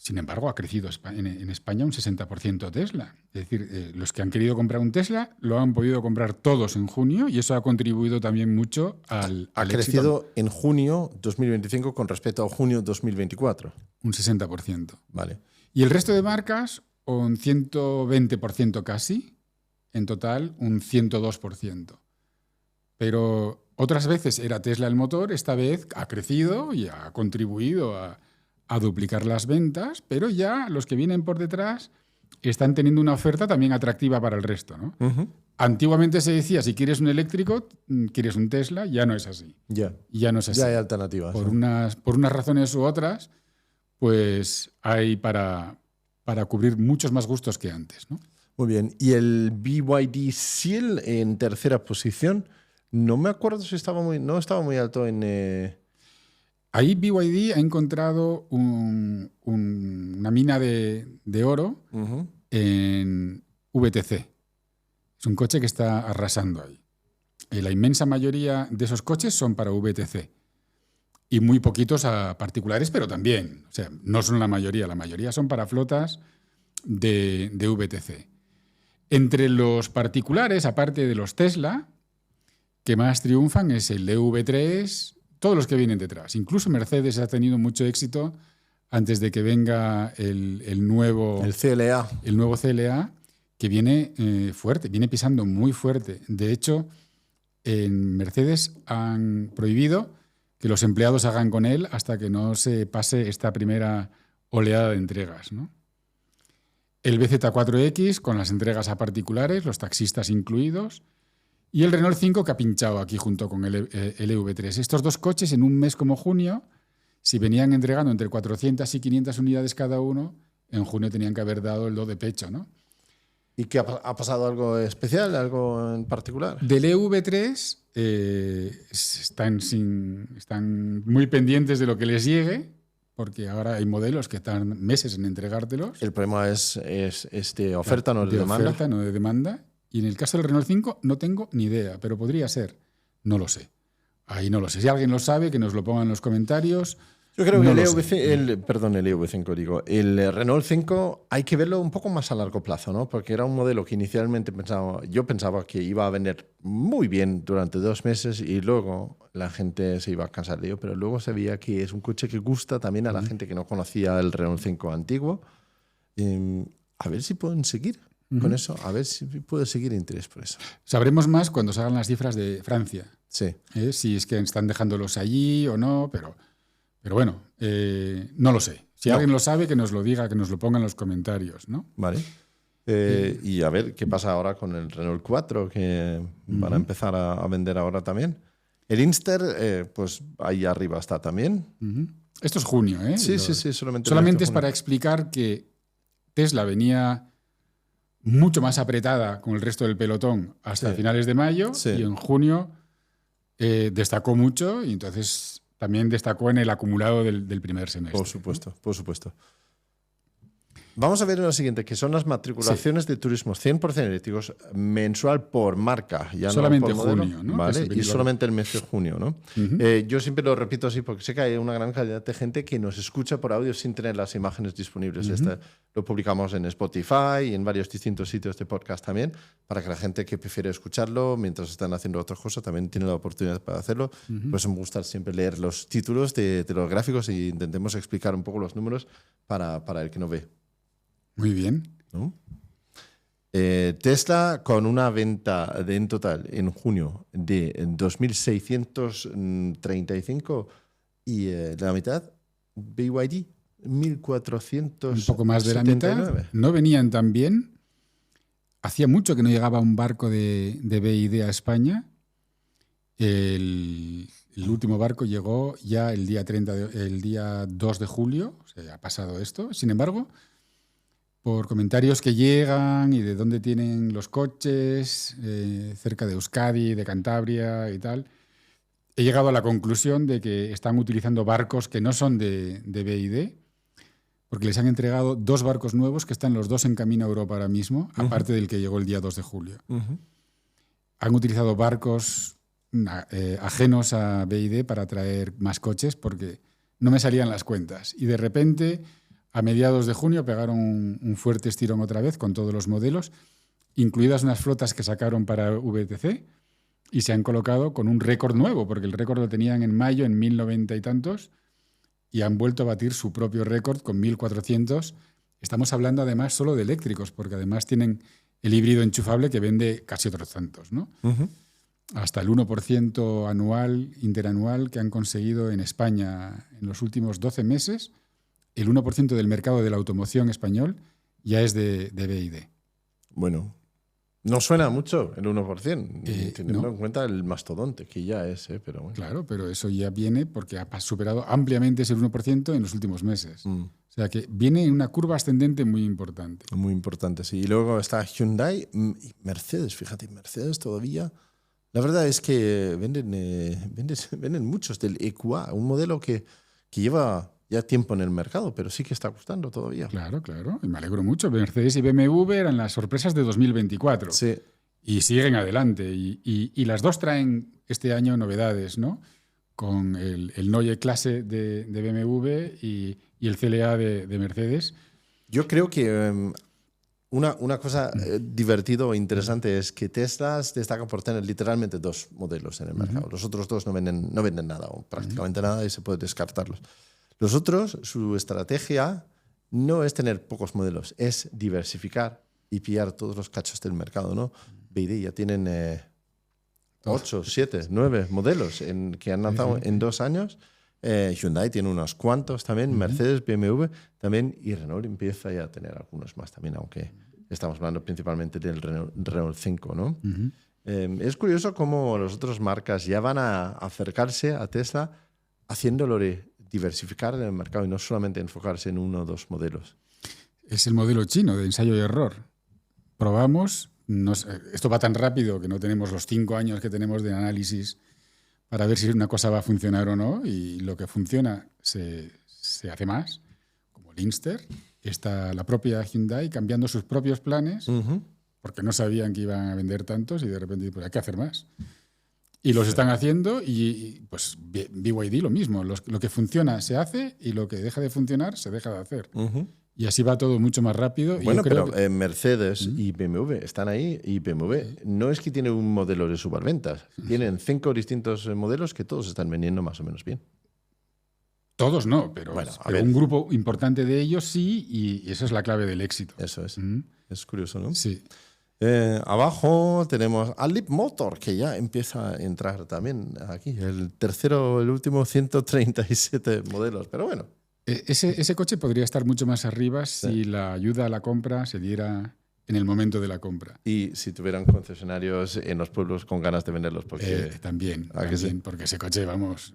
B: Sin embargo, ha crecido en España un 60% Tesla. Es decir, los que han querido comprar un Tesla lo han podido comprar todos en junio y eso ha contribuido también mucho al
A: Ha crecido en junio 2025 con respecto a junio 2024.
B: Un 60%.
A: Vale.
B: Y el resto de marcas, un 120% casi. En total, un 102%. Pero otras veces era Tesla el motor, esta vez ha crecido y ha contribuido a duplicar las ventas, pero ya los que vienen por detrás están teniendo una oferta también atractiva para el resto, ¿no? Antiguamente se decía, si quieres un eléctrico, quieres un Tesla, ya no es así.
A: Ya
B: no es así.
A: Ya hay alternativas.
B: Por unas razones u otras, pues hay para cubrir muchos más gustos que antes, ¿no?
A: Muy bien. Y el BYD Seal en tercera posición, no me acuerdo si no estaba muy alto en...
B: Ahí BYD ha encontrado una mina de oro en VTC. Es un coche que está arrasando ahí. La inmensa mayoría de esos coches son para VTC. Y muy poquitos a particulares, pero también. O sea, no son la mayoría son para flotas de VTC. Entre los particulares, aparte de los Tesla, que más triunfan es el EV3, todos los que vienen detrás. Incluso Mercedes ha tenido mucho éxito antes de que venga el nuevo
A: CLA.
B: El nuevo CLA, que viene fuerte, viene pisando muy fuerte. De hecho, en Mercedes han prohibido que los empleados hagan con él hasta que no se pase esta primera oleada de entregas, ¿no? El BZ4X con las entregas a particulares, los taxistas incluidos, y el Renault 5 que ha pinchado aquí junto con el EV3. Estos dos coches en un mes como junio, si venían entregando entre 400 y 500 unidades cada uno, en junio tenían que haber dado el do de pecho, ¿no?
A: ¿Y qué ha pasado? ¿Algo especial? ¿Algo en particular?
B: Del EV3 están muy pendientes de lo que les llegue, porque ahora hay modelos que están meses en entregártelos.
A: El problema es de oferta, no de demanda.
B: Oferta, no de demanda. Y en el caso del Renault 5 no tengo ni idea, pero podría ser. No lo sé. Ahí no lo sé. Si alguien lo sabe, que nos lo ponga en los comentarios.
A: Yo creo que el EV5, digo, el Renault 5 hay que verlo un poco más a largo plazo, ¿no? Porque era un modelo que inicialmente yo pensaba que iba a vender muy bien durante 2 meses y luego la gente se iba a cansar de ello, pero luego se veía que es un coche que gusta también a la gente que no conocía el Renault 5 antiguo. A ver si pueden seguir con eso, a ver si puede seguir interés por eso.
B: Sabremos más cuando salgan las cifras de Francia.
A: Sí.
B: Si es que están dejándolos allí o no, pero bueno, no lo sé. Si alguien lo sabe, que nos lo diga, que nos lo ponga en los comentarios, ¿no?
A: Vale. Y a ver qué pasa ahora con el Renault 4, que van a empezar a vender ahora también. El Inster, pues ahí arriba está también.
B: Esto es junio, ¿eh?
A: Sí, solamente
B: es para explicar que Tesla venía mucho más apretada con el resto del pelotón hasta finales de mayo y en junio destacó mucho y entonces también destacó en el acumulado del primer semestre.
A: Por supuesto, por supuesto. Vamos a ver lo siguiente, que son las matriculaciones de turismos 100% eléctricos mensual por marca. Ya
B: solamente
A: no por modelo,
B: junio, ¿no?
A: ¿vale? Y solamente el mes de junio, ¿no? Yo siempre lo repito así porque sé que hay una gran cantidad de gente que nos escucha por audio sin tener las imágenes disponibles. Lo publicamos en Spotify y en varios distintos sitios de podcast también, para que la gente que prefiere escucharlo mientras están haciendo otras cosas también tiene la oportunidad para hacerlo. Pues me gusta siempre leer los títulos de los gráficos y intentemos explicar un poco los números para el que no ve.
B: Muy bien.
A: ¿No? Tesla con una venta en total en junio de 2.635 y la mitad BYD 1.479.
B: Un poco más de la mitad. No venían tan bien. Hacía mucho que no llegaba un barco de BYD a España. El último barco llegó ya el día 2 de julio. O sea, ya ha pasado esto. Sin embargo, por comentarios que llegan y de dónde tienen los coches, cerca de Euskadi, de Cantabria y tal, he llegado a la conclusión de que están utilizando barcos que no son de BYD, porque les han entregado 2 barcos nuevos que están los 2 en camino a Europa ahora mismo, aparte del que llegó el día 2 de julio. Han utilizado barcos ajenos a BYD para traer más coches porque no me salían las cuentas. Y de repente a mediados de junio pegaron un fuerte estirón otra vez con todos los modelos, incluidas unas flotas que sacaron para VTC, y se han colocado con un récord nuevo, porque el récord lo tenían en mayo, en 1090 y tantos, y han vuelto a batir su propio récord con 1400. Estamos hablando además solo de eléctricos, porque además tienen el híbrido enchufable que vende casi otros tantos, ¿no? Hasta el 1% anual, interanual, que han conseguido en España en los últimos 12 meses. El 1% del mercado de la automoción español ya es de BYD.
A: Bueno, no suena mucho el 1%, teniendo
B: no.
A: en cuenta el mastodonte, que ya es, pero bueno.
B: Claro, pero eso ya viene porque ha superado ampliamente ese 1% en los últimos meses. O sea que viene en una curva ascendente muy importante.
A: Muy importante, sí. Y luego está Hyundai y Mercedes. Fíjate, Mercedes todavía... La verdad es que venden muchos del EQA, un modelo que lleva ya tiempo en el mercado, pero sí que está gustando todavía.
B: Claro, claro. Y me alegro mucho. Mercedes y BMW eran las sorpresas de 2024.
A: Sí.
B: Y siguen adelante. Y las dos traen este año novedades, ¿no? Con el Neue Klasse de BMW y el CLA de Mercedes.
A: Yo creo que una cosa divertida o interesante es que Tesla destaca por tener literalmente dos modelos en el mercado. Los otros dos no venden nada o prácticamente nada y se puede descartarlos. Los otros, su estrategia no es tener pocos modelos, es diversificar y pillar todos los cachos del mercado, ¿no? BYD ya tienen 8, 7, 9 modelos que han lanzado en 2 años. Hyundai tiene unos cuantos también, Mercedes, BMW también, y Renault empieza ya a tener algunos más también, aunque estamos hablando principalmente del Renault 5, ¿no? Es curioso cómo las otras marcas ya van a acercarse a Tesla haciéndolo de diversificar en el mercado y no solamente enfocarse en 1 o 2 modelos.
B: Es el modelo chino de ensayo y error. Probamos, esto va tan rápido que no tenemos los 5 años que tenemos de análisis para ver si una cosa va a funcionar o no, y lo que funciona se hace más, como el Inster. Está la propia Hyundai cambiando sus propios planes porque no sabían que iban a vender tantos y de repente pues, hay que hacer más. Y los están haciendo y pues BYD lo mismo. Lo que funciona se hace y lo que deja de funcionar se deja de hacer. Y así va todo mucho más rápido.
A: Bueno, pero Mercedes y BMW están ahí y BMW no es que tiene un modelo de superventas. Tienen 5 distintos modelos que todos están vendiendo más o menos bien.
B: Todos no, pero,
A: bueno,
B: pero un grupo importante de ellos sí, y esa es la clave del éxito.
A: Eso es. Es curioso, ¿no?
B: Sí.
A: Abajo tenemos a Leapmotor, que ya empieza a entrar también aquí. El último 137 modelos, pero bueno.
B: Ese coche podría estar mucho más arriba si la ayuda a la compra se diera en el momento de la compra.
A: Y si tuvieran concesionarios en los pueblos con ganas de venderlos. Porque,
B: también,
A: sí?
B: Porque ese coche, vamos,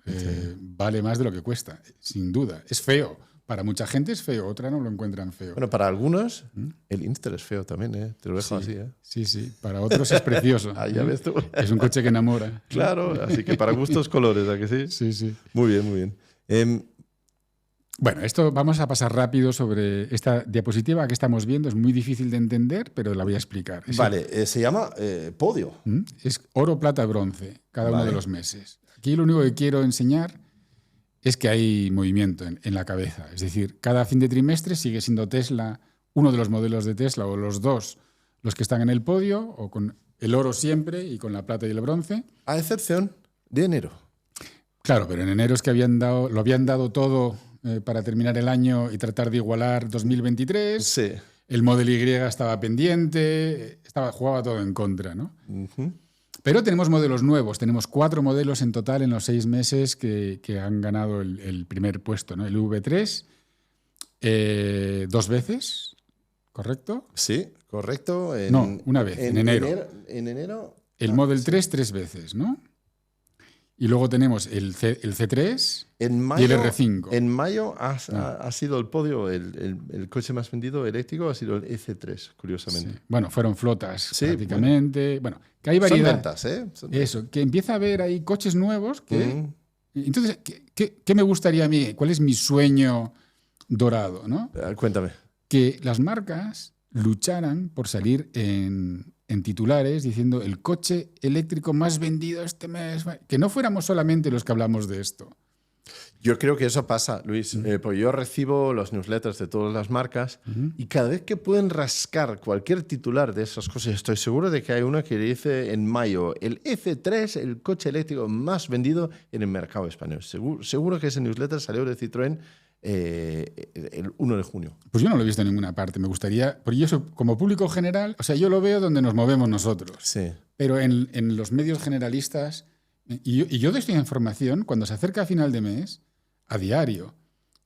B: vale más de lo que cuesta, sin duda. Es feo. Para mucha gente es feo, otra no lo encuentran feo.
A: Bueno, para algunos el Inster es feo también, ¿eh? Te lo dejo así, ¿eh?
B: Sí. Para otros es precioso.
A: Ya ves tú.
B: Es un coche que enamora.
A: Claro, así que para gustos colores, ¿a que sí?
B: Sí.
A: Muy bien, muy bien.
B: Bueno, esto vamos a pasar rápido sobre esta diapositiva que estamos viendo. Es muy difícil de entender, pero la voy a explicar.
A: Vale, se llama podio.
B: Es oro, plata, bronce, cada uno de los meses. Aquí lo único que quiero enseñar es que hay movimiento en la cabeza. Es decir, cada fin de trimestre sigue siendo Tesla, uno de los modelos de Tesla o los dos los que están en el podio, o con el oro siempre y con la plata y el bronce.
A: A excepción de enero.
B: Claro, pero en enero es que lo habían dado todo para terminar el año y tratar de igualar 2023.
A: Sí.
B: El Model Y estaba pendiente, jugaba todo en contra, ¿no? Pero tenemos modelos nuevos, tenemos 4 modelos en total en los 6 meses que han ganado el primer puesto, ¿no? El V3, 2 veces, ¿correcto?
A: Sí, correcto.
B: No, una vez, en enero.
A: En enero.
B: El Model 3, 3 veces, ¿no? Y luego tenemos el C3 y el R5.
A: En mayo ha sido el podio, el coche más vendido eléctrico ha sido el EC3, curiosamente.
B: Sí. Bueno, fueron flotas prácticamente. Bueno, que hay variedad.
A: Son ventas, ¿eh?
B: Eso, que empieza a haber ahí coches nuevos que... Entonces, ¿qué me gustaría a mí? ¿Cuál es mi sueño dorado, ¿no?
A: Cuéntame.
B: Que las marcas lucharan por salir en titulares diciendo el coche eléctrico más vendido este mes. Que no fuéramos solamente los que hablamos de esto,
A: Yo creo que eso pasa, Luis, porque yo recibo los newsletters de todas las marcas y cada vez que pueden rascar cualquier titular de esas cosas, estoy seguro de que hay una que dice en mayo, el F3, el coche eléctrico más vendido en el mercado español. Seguro que ese newsletter salió de Citroën el 1 de junio.
B: Pues yo no lo he visto en ninguna parte. Me gustaría, porque yo como público general, o sea, yo lo veo donde nos movemos nosotros.
A: Sí.
B: Pero en los medios generalistas, y yo doy esta información cuando se acerca a final de mes, a diario.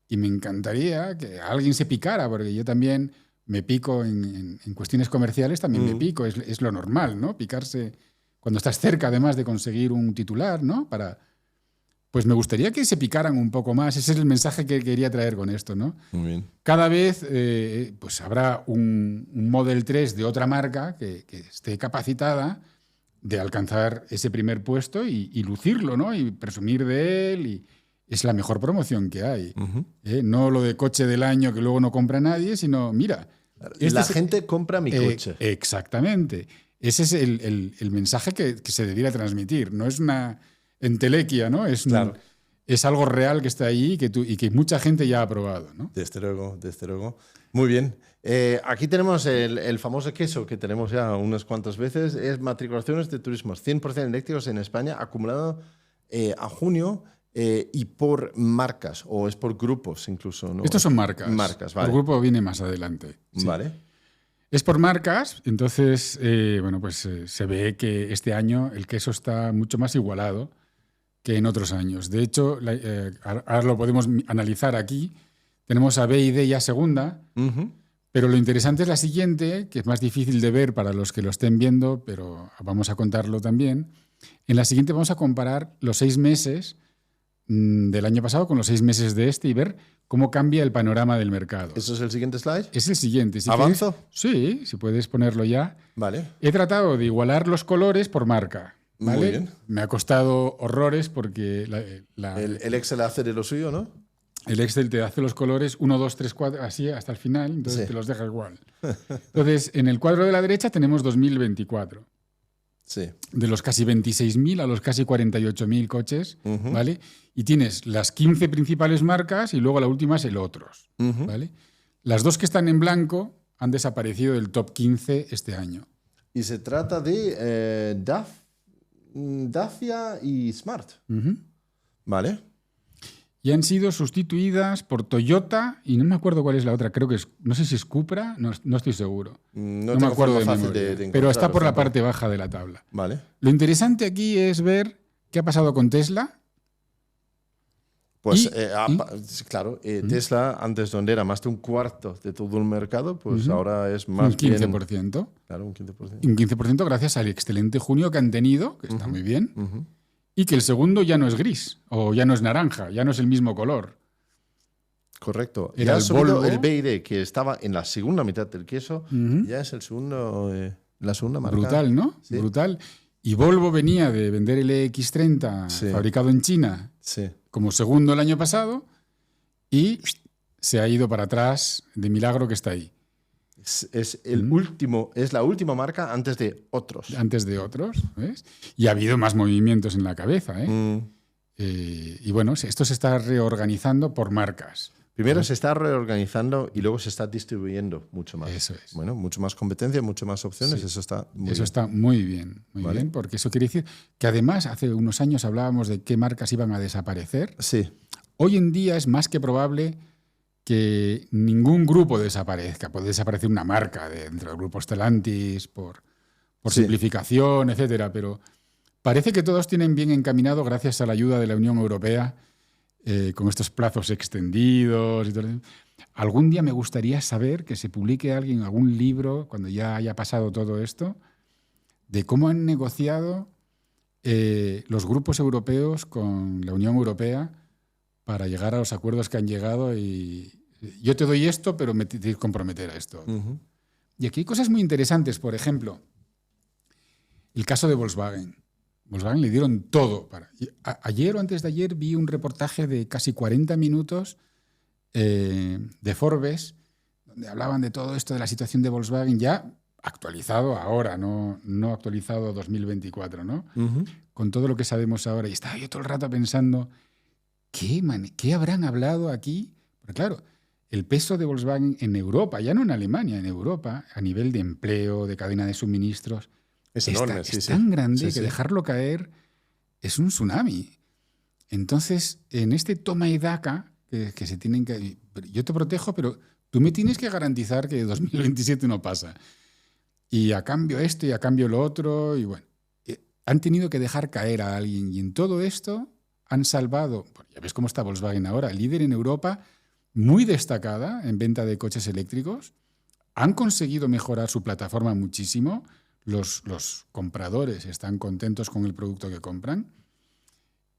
B: Y me encantaría que alguien se picara, porque yo también me pico en cuestiones comerciales, también me pico. Es lo normal, ¿no? Picarse cuando estás cerca, además de conseguir un titular, ¿no? Pues me gustaría que se picaran un poco más. Ese es el mensaje que quería traer con esto, ¿no?
A: Muy bien.
B: Cada vez pues habrá un Model 3 de otra marca que esté capacitada de alcanzar ese primer puesto y lucirlo, ¿no? Y presumir de él. Y es la mejor promoción que hay. No lo de coche del año que luego no compra nadie, sino, mira...
A: La gente compra mi coche.
B: Exactamente. Ese es el mensaje que se debiera transmitir. No es una entelequia, ¿no?
A: Claro.
B: Es algo real que está ahí y que mucha gente ya ha probado, ¿no?
A: Desde luego, desde luego. Muy bien. Aquí tenemos el famoso queso que tenemos ya unas cuantas veces. Es matriculaciones de turismos 100% eléctricos en España acumulado a junio y por marcas o es por grupos incluso, ¿no?
B: Estos son marcas.
A: Marcas, vale.
B: El grupo viene más adelante. Sí.
A: Vale.
B: Es por marcas, entonces se ve que este año el queso está mucho más igualado que en otros años. De hecho, ahora lo podemos analizar aquí. Tenemos a B&D ya segunda, pero lo interesante es la siguiente, que es más difícil de ver para los que lo estén viendo, pero vamos a contarlo también. En la siguiente vamos a comparar los 6 meses del año pasado con los 6 meses de este y ver cómo cambia el panorama del mercado.
A: ¿Eso es el siguiente slide?
B: Es el siguiente. Si
A: ¿Avanzo?
B: Sí, si puedes ponerlo ya.
A: Vale.
B: He tratado de igualar los colores por marca. ¿Vale?
A: Muy bien.
B: Me ha costado horrores porque
A: el Excel hace de lo suyo, ¿no?
B: El Excel te hace los colores 1, 2, 3, 4, así hasta el final, entonces te los deja igual. Entonces, en el cuadro de la derecha tenemos 2024.
A: Sí.
B: De los casi 26.000 a los casi 48.000 coches, ¿vale? Y tienes las 15 principales marcas y luego la última es el otros, ¿vale? Las dos que están en blanco han desaparecido del top 15 este año.
A: Y se trata de Dacia y Smart. Vale.
B: Y han sido sustituidas por Toyota y no me acuerdo cuál es la otra. Creo que no sé si es Cupra, no estoy seguro. No me acuerdo de memoria, pero está por la parte baja de la tabla.
A: Vale.
B: Lo interesante aquí es ver qué ha pasado con Tesla.
A: Pues claro, Tesla antes donde era más de un cuarto de todo el mercado, pues ahora es más
B: un 15%.
A: Bien, claro, un 15%.
B: Un 15% gracias al excelente junio que han tenido, que está muy bien. Y que el segundo ya no es gris, o ya no es naranja, ya no es el mismo color.
A: Correcto.
B: Era
A: el Volvo, el B&D, que estaba en la segunda mitad del queso, ya es el segundo, la segunda marca.
B: Brutal, ¿no?
A: Sí.
B: Brutal. Y Volvo venía de vender el X30 fabricado en China como segundo el año pasado y se ha ido para atrás de milagro que está ahí.
A: Es el último, es la última marca antes de otros.
B: Antes de otros, ¿ves? Y ha habido más movimientos en la cabeza, ¿eh? Y bueno, esto se está reorganizando por marcas.
A: Primero se está reorganizando y luego se está distribuyendo mucho más.
B: Eso es.
A: Bueno, mucho más competencia, mucho más opciones. Sí. Eso está muy bien.
B: Eso está muy bien, bien, porque eso quiere decir que además hace unos años hablábamos de qué marcas iban a desaparecer.
A: Sí.
B: Hoy en día es más que probable que ningún grupo desaparezca. Puede desaparecer una marca dentro del grupo Stellantis por simplificación, etcétera, pero parece que todos tienen bien encaminado, gracias a la ayuda de la Unión Europea, con estos plazos extendidos y todo. Algún día me gustaría saber que se publique algún libro, cuando ya haya pasado todo esto, de cómo han negociado los grupos europeos con la Unión Europea para llegar a los acuerdos que han llegado y yo te doy esto, pero me tienes que comprometer a esto. Y aquí hay cosas muy interesantes. Por ejemplo, el caso de Volkswagen. Volkswagen le dieron todo. Ayer o antes de ayer vi un reportaje de casi 40 minutos de Forbes, donde hablaban de todo esto, de la situación de Volkswagen, ya actualizado ahora, no actualizado 2024, ¿no? Con todo lo que sabemos ahora. Y estaba yo todo el rato pensando ¿qué habrán hablado aquí? Porque claro, el peso de Volkswagen en Europa, ya no en Alemania, en Europa, a nivel de empleo, de cadena de suministros,
A: Es enorme, sí,
B: es
A: sí.
B: tan grande
A: Sí,
B: que
A: sí.
B: dejarlo caer es un tsunami. Entonces, en este toma y daca, que se tienen que... Yo te protejo, pero tú me tienes que garantizar que 2027 no pasa. Y a cambio esto y a cambio lo otro, y bueno, han tenido que dejar caer a alguien. Y en todo esto han salvado, ya ves cómo está Volkswagen ahora, líder en Europa, muy destacada en venta de coches eléctricos. Han conseguido mejorar su plataforma muchísimo. Los compradores están contentos con el producto que compran.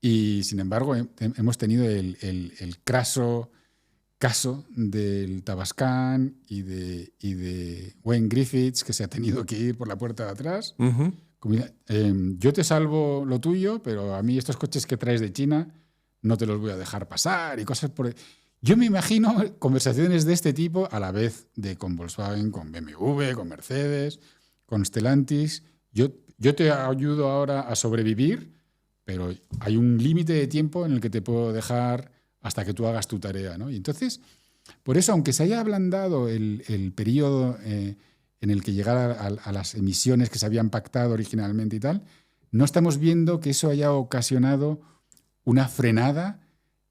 B: Y, sin embargo, hemos tenido el craso caso del Tabascan y de Wayne Griffiths, que se ha tenido que ir por la puerta de atrás.
A: Uh-huh.
B: Yo te salvo lo tuyo, pero a mí estos coches que traes de China no te los voy a dejar pasar y cosas por... Yo me imagino conversaciones de este tipo a la vez con Volkswagen, con BMW, con Mercedes, con Stellantis. Yo te ayudo ahora a sobrevivir, pero hay un límite de tiempo en el que te puedo dejar hasta que tú hagas tu tarea, ¿no? Y entonces, por eso, aunque se haya ablandado el periodo en el que llegara a las emisiones que se habían pactado originalmente y tal, no estamos viendo que eso haya ocasionado una frenada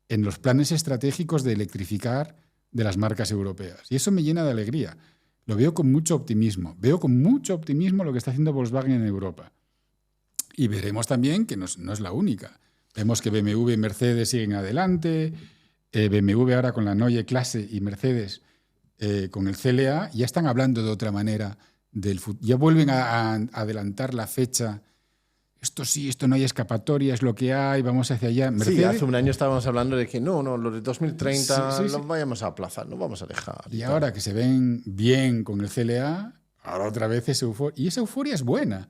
B: en los planes estratégicos de electrificar de las marcas europeas. Y eso me llena de alegría. Lo veo con mucho optimismo. Veo con mucho optimismo lo que está haciendo Volkswagen en Europa. Y veremos también que no es la única. Vemos que BMW y Mercedes siguen adelante. BMW ahora con la Neue Klasse y Mercedes con el CLA ya están hablando de otra manera del futuro. Ya vuelven a adelantar la fecha. Esto sí, esto no hay escapatoria, es lo que hay, vamos hacia allá. Mercedes,
A: sí, hace un año estábamos hablando de que no, lo de 2030
B: sí, sí.
A: lo vayamos a aplazar, no vamos a dejar.
B: Y ahora que se ven bien con el CLA, ahora otra vez es euforia. Y esa euforia es buena.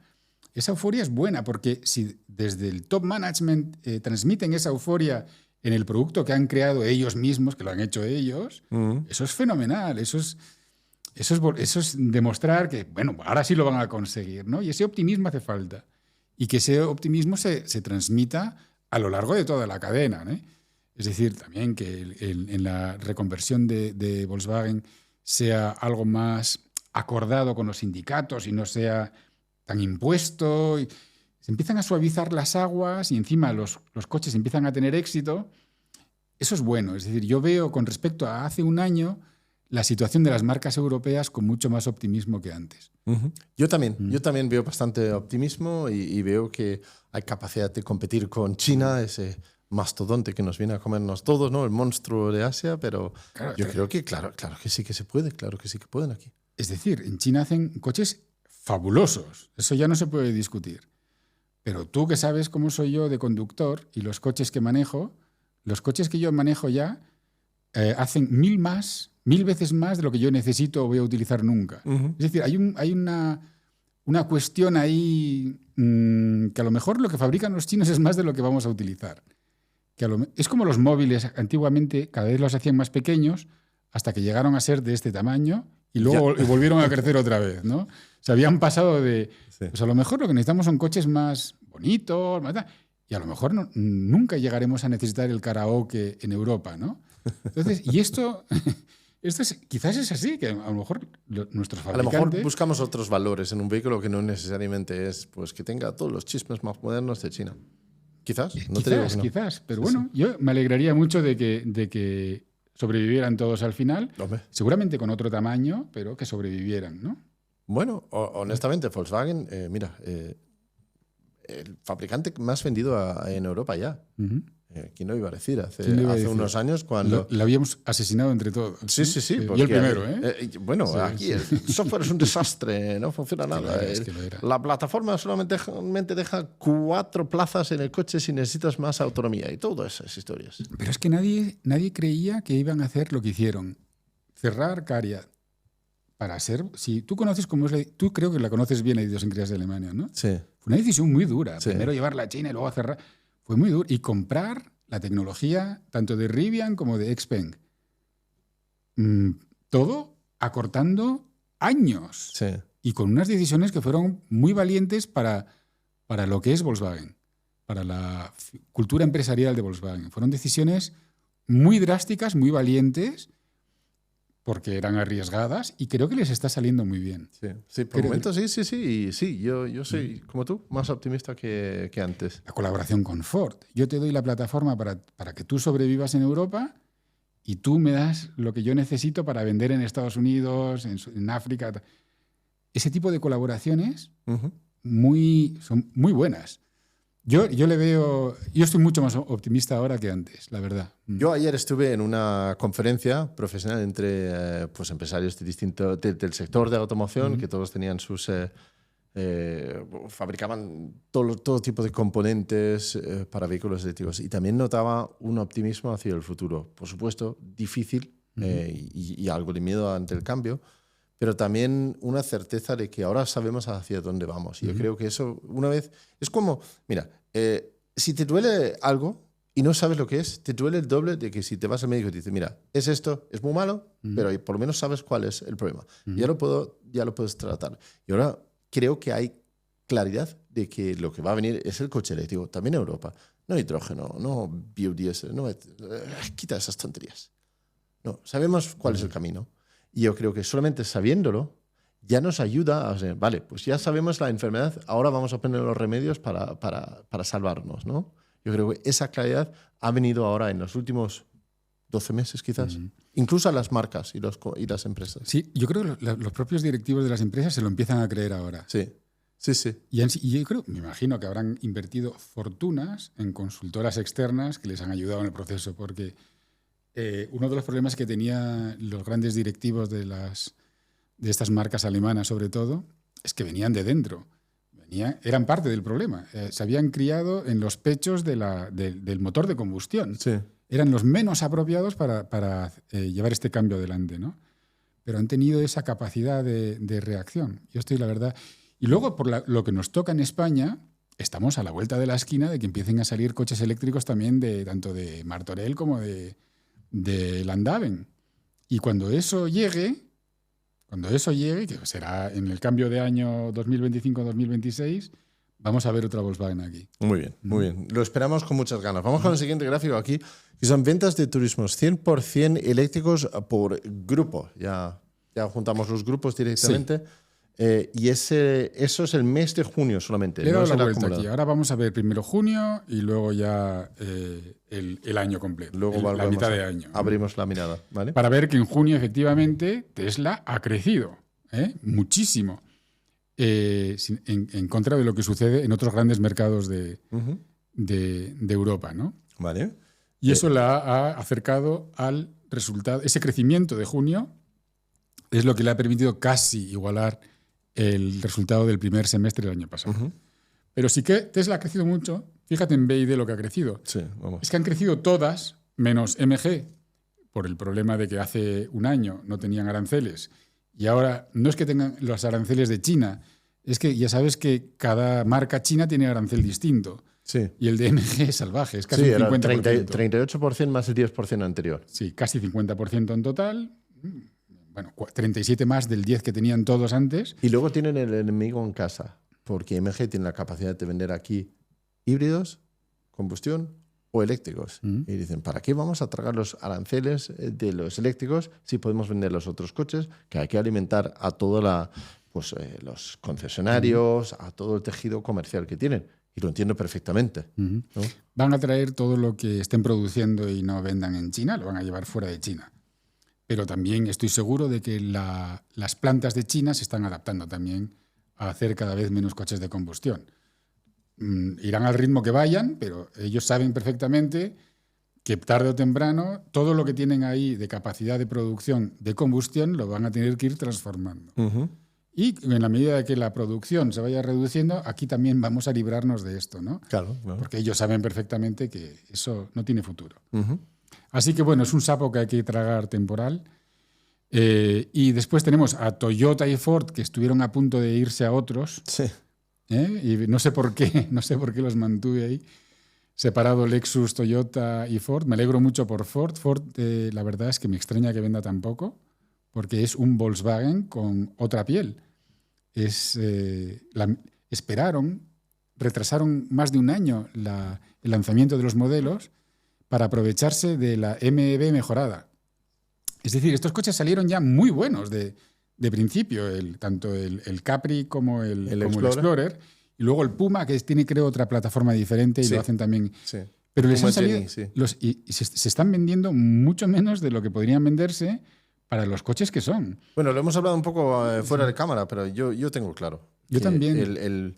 B: Esa euforia es buena porque si desde el top management transmiten esa euforia en el producto que han creado ellos mismos, que lo han hecho ellos, eso es fenomenal. Eso es demostrar que, bueno, ahora sí lo van a conseguir, ¿no? Y ese optimismo hace falta. Y que ese optimismo se transmita a lo largo de toda la cadena, ¿no? Es decir, también que en la reconversión de Volkswagen sea algo más acordado con los sindicatos y no sea tan impuesto. Y se empiezan a suavizar las aguas y encima los coches empiezan a tener éxito. Eso es bueno. Es decir, yo veo con respecto a hace un año la situación de las marcas europeas con mucho más optimismo que antes.
A: Uh-huh. Yo también veo bastante optimismo y veo que hay capacidad de competir con China, ese mastodonte que nos viene a comernos todos, ¿no? El monstruo de Asia, pero claro, yo creo que claro que sí que se puede, claro que sí que pueden aquí.
B: Es decir, en China hacen coches fabulosos, eso ya no se puede discutir. Pero tú que sabes cómo soy yo de conductor y los coches que manejo, los coches que yo manejo ya hacen 1000 veces más de lo que yo necesito o voy a utilizar nunca. Uh-huh. Es decir, hay una cuestión ahí que a lo mejor lo que fabrican los chinos es más de lo que vamos a utilizar. Es como los móviles, antiguamente cada vez los hacían más pequeños hasta que llegaron a ser de este tamaño y luego volvieron a crecer otra vez, ¿no? Se habían pasado de... Sí. Pues a lo mejor lo que necesitamos son coches más bonitos, más... y a lo mejor nunca llegaremos a necesitar el karaoke en Europa, ¿no? Entonces, y esto quizás es así, que a lo mejor nuestros fabricantes...
A: A lo mejor buscamos otros valores en un vehículo que no necesariamente es pues que tenga todos los chismes más modernos de China. Quizás, no te digo que no.
B: Quizás, pero bueno, sí. Yo me alegraría mucho de que sobrevivieran todos al final, seguramente con otro tamaño, pero que sobrevivieran, ¿no?
A: Bueno, honestamente, Volkswagen, mira, el fabricante más vendido en Europa ya. Uh-huh. ¿Quién lo iba a decir? Hace unos años cuando...
B: Lo habíamos asesinado entre todos.
A: Sí.
B: Y el primero,
A: bueno, sí, aquí el software es un desastre, no funciona nada. La plataforma solamente deja 4 plazas en el coche si necesitas más autonomía y todas esas historias.
B: Pero es que nadie creía que iban a hacer lo que hicieron. Cerrar CARIAD. Para ser... Si tú conoces cómo es... Tú creo que la conoces bien, la idiosincrasia de Alemania, ¿no?
A: Sí.
B: Fue una decisión muy dura. Sí. Primero llevarla a China y luego a cerrar... Fue muy duro. Y comprar la tecnología tanto de Rivian como de Xpeng. Todo acortando años.
A: Sí.
B: Y con unas decisiones que fueron muy valientes para lo que es Volkswagen. para la cultura empresarial de Volkswagen. Fueron decisiones muy drásticas, muy valientes, porque eran arriesgadas y creo que les está saliendo muy bien.
A: Sí, por momentos sí. Y sí, yo soy, como tú, más optimista que antes.
B: La colaboración con Ford. Yo te doy la plataforma para que tú sobrevivas en Europa y tú me das lo que yo necesito para vender en Estados Unidos, en África. Ese tipo de colaboraciones son muy buenas. Yo estoy mucho más optimista ahora que antes, la verdad.
A: Yo ayer estuve en una conferencia profesional entre pues empresarios del sector de automoción, que todos tenían sus... fabricaban todo tipo de componentes para vehículos eléctricos, y también notaba un optimismo hacia el futuro. Por supuesto, difícil y algo de miedo ante el cambio, pero también una certeza de que ahora sabemos hacia dónde vamos. Y yo creo que eso, una vez, es como, mira, si te duele algo y no sabes lo que es, te duele el doble de que si te vas al médico y te dice, mira, es esto, es muy malo, pero por lo menos sabes cuál es el problema. Ya lo puedes tratar. Y ahora creo que hay claridad de que lo que va a venir es el coche eléctrico, también en Europa. No hidrógeno, no biodiesel, quita esas tonterías. No, sabemos cuál es el camino. Y yo creo que solamente sabiéndolo ya nos ayuda a decir, vale, pues ya sabemos la enfermedad, ahora vamos a poner los remedios para salvarnos, ¿no? Yo creo que esa claridad ha venido ahora en los últimos 12 meses quizás, incluso a las marcas y las empresas.
B: Sí, yo creo que los propios directivos de las empresas se lo empiezan a creer ahora.
A: Sí.
B: Y yo me imagino que habrán invertido fortunas en consultoras externas que les han ayudado en el proceso, porque uno de los problemas que tenían los grandes directivos de estas marcas alemanas, sobre todo, es que venían de dentro. Eran parte del problema. Se habían criado en los pechos del motor de combustión.
A: Sí.
B: Eran los menos apropiados para llevar este cambio adelante, ¿no? Pero han tenido esa capacidad de reacción. Yo estoy, la verdad... Y luego, por lo que nos toca en España, estamos a la vuelta de la esquina de que empiecen a salir coches eléctricos también tanto de Martorell como de Landhaven. Y cuando eso llegue, que será en el cambio de año 2025-2026, vamos a ver otra Volkswagen aquí.
A: Muy bien. Lo esperamos con muchas ganas. Vamos con el siguiente gráfico aquí, que son ventas de turismos 100% eléctricos por grupo. Ya juntamos los grupos directamente. Sí. Y eso es el mes de junio solamente.
B: Le he dado la vuelta aquí. Ahora vamos a ver primero junio y luego ya el año completo.
A: Luego
B: la mitad de año.
A: Abrimos la mirada, ¿vale?
B: Para ver que en junio efectivamente Tesla ha crecido muchísimo en contra de lo que sucede en otros grandes mercados de Europa, ¿no?
A: Vale.
B: Y eso la ha acercado al resultado. Ese crecimiento de junio es lo que le ha permitido casi igualar el resultado del primer semestre del año pasado. Pero sí que Tesla ha crecido mucho. Fíjate en BYD lo que ha crecido.
A: Sí, vamos.
B: Es que han crecido todas, menos MG, por el problema de que hace un año no tenían aranceles. Y ahora no es que tengan los aranceles de China, es que ya sabes que cada marca china tiene arancel distinto.
A: Sí.
B: Y el de MG es salvaje, es casi un 50%.
A: 38% más el 10% anterior.
B: Sí, casi 50% en total. Bueno, 37 más del 10 que tenían todos antes.
A: Y luego tienen el enemigo en casa, porque MG tiene la capacidad de vender aquí híbridos, combustión o eléctricos. Y dicen, ¿para qué vamos a tragar los aranceles de los eléctricos si podemos vender los otros coches? Que hay que alimentar a todos los concesionarios, a todo el tejido comercial que tienen. Y lo entiendo perfectamente. ¿No?
B: Van a traer todo lo que estén produciendo y no vendan en China, lo van a llevar fuera de China. Pero también estoy seguro de que las plantas de China se están adaptando también a hacer cada vez menos coches de combustión. Irán al ritmo que vayan, pero ellos saben perfectamente que tarde o temprano todo lo que tienen ahí de capacidad de producción de combustión lo van a tener que ir transformando. Y en la medida de que la producción se vaya reduciendo, aquí también vamos a librarnos de esto, ¿no?
A: Claro.
B: Porque ellos saben perfectamente que eso no tiene futuro. Así que, bueno, es un sapo que hay que tragar temporal. Y después tenemos a Toyota y Ford, que estuvieron a punto de irse a otros.
A: Sí.
B: Y no sé por qué los mantuve ahí. Separado Lexus, Toyota y Ford. Me alegro mucho por Ford. Ford, la verdad es que me extraña que venda tan poco, porque es un Volkswagen con otra piel. Esperaron retrasaron más de un año el lanzamiento de los modelos para aprovecharse de la MEB mejorada. Es decir, estos coches salieron ya muy buenos de principio, tanto el Capri como el Explorer, y luego el Puma, que tiene, creo, otra plataforma diferente y lo hacen también.
A: Sí.
B: Pero les han salido,
A: sí.
B: y se están vendiendo mucho menos de lo que podrían venderse para los coches que son.
A: Bueno, lo hemos hablado un poco fuera de cámara, pero yo tengo claro.
B: Yo también.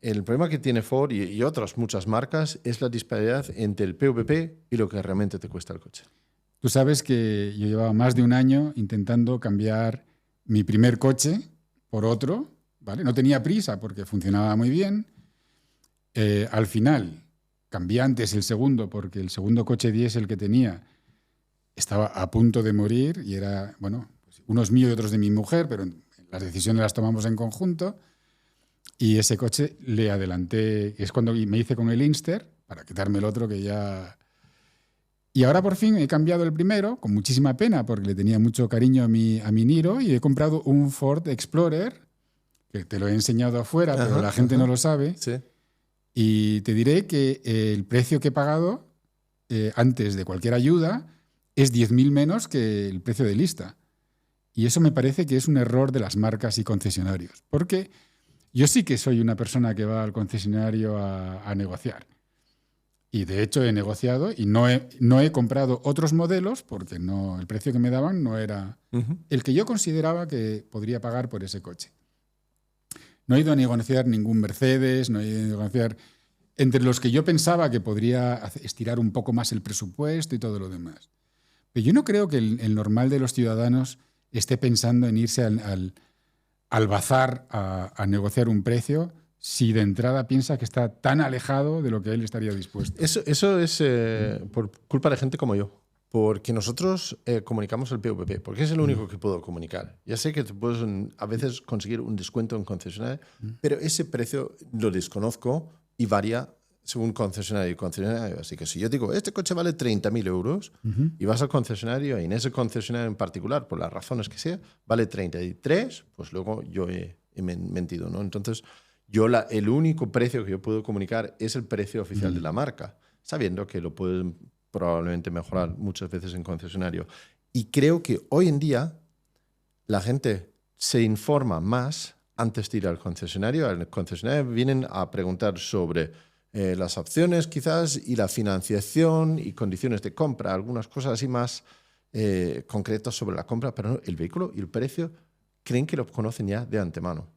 A: El problema que tiene Ford y otras muchas marcas es la disparidad entre el PVP y lo que realmente te cuesta el coche.
B: Tú sabes que yo llevaba más de un año intentando cambiar mi primer coche por otro, ¿vale? No tenía prisa porque funcionaba muy bien. Al final cambié antes el segundo porque el segundo coche diésel que tenía estaba a punto de morir y era, bueno, pues unos míos y otros de mi mujer, pero las decisiones las tomamos en conjunto. Y ese coche le adelanté, es cuando me hice con el Inster, para quitarme el otro que ya... Y ahora por fin he cambiado el primero, con muchísima pena, porque le tenía mucho cariño a mi Niro, y he comprado un Ford Explorer, que te lo he enseñado afuera, pero la gente no lo sabe.
A: Sí.
B: Y te diré que el precio que he pagado antes de cualquier ayuda es 10.000 menos que el precio de lista. Y eso me parece que es un error de las marcas y concesionarios, porque... Yo sí que soy una persona que va al concesionario a negociar. Y de hecho he negociado y no he comprado otros modelos porque el precio que me daban no era el que yo consideraba que podría pagar por ese coche. No he ido a negociar ningún Mercedes, no he ido a negociar entre los que yo pensaba que podría estirar un poco más el presupuesto y todo lo demás. Pero yo no creo que el normal de los ciudadanos esté pensando en irse al bazar a negociar un precio si de entrada piensa que está tan alejado de lo que él estaría dispuesto.
A: Eso es por culpa de gente como yo. Porque nosotros comunicamos el PVP, porque es el único que puedo comunicar. Ya sé que te puedes a veces conseguir un descuento en concesionario, pero ese precio lo desconozco y varía según concesionario y concesionario. Así que si yo digo, este coche vale 30.000 euros y vas al concesionario y en ese concesionario en particular, por las razones que sea, vale 33, pues luego yo he mentido, ¿no? Entonces, el único precio que yo puedo comunicar es el precio oficial de la marca, sabiendo que lo pueden probablemente mejorar muchas veces en concesionario. Y creo que hoy en día la gente se informa más antes de ir al concesionario. Al concesionario vienen a preguntar sobre las opciones quizás y la financiación y condiciones de compra, algunas cosas así más concretas sobre la compra, pero no, el vehículo y el precio creen que lo conocen ya de antemano.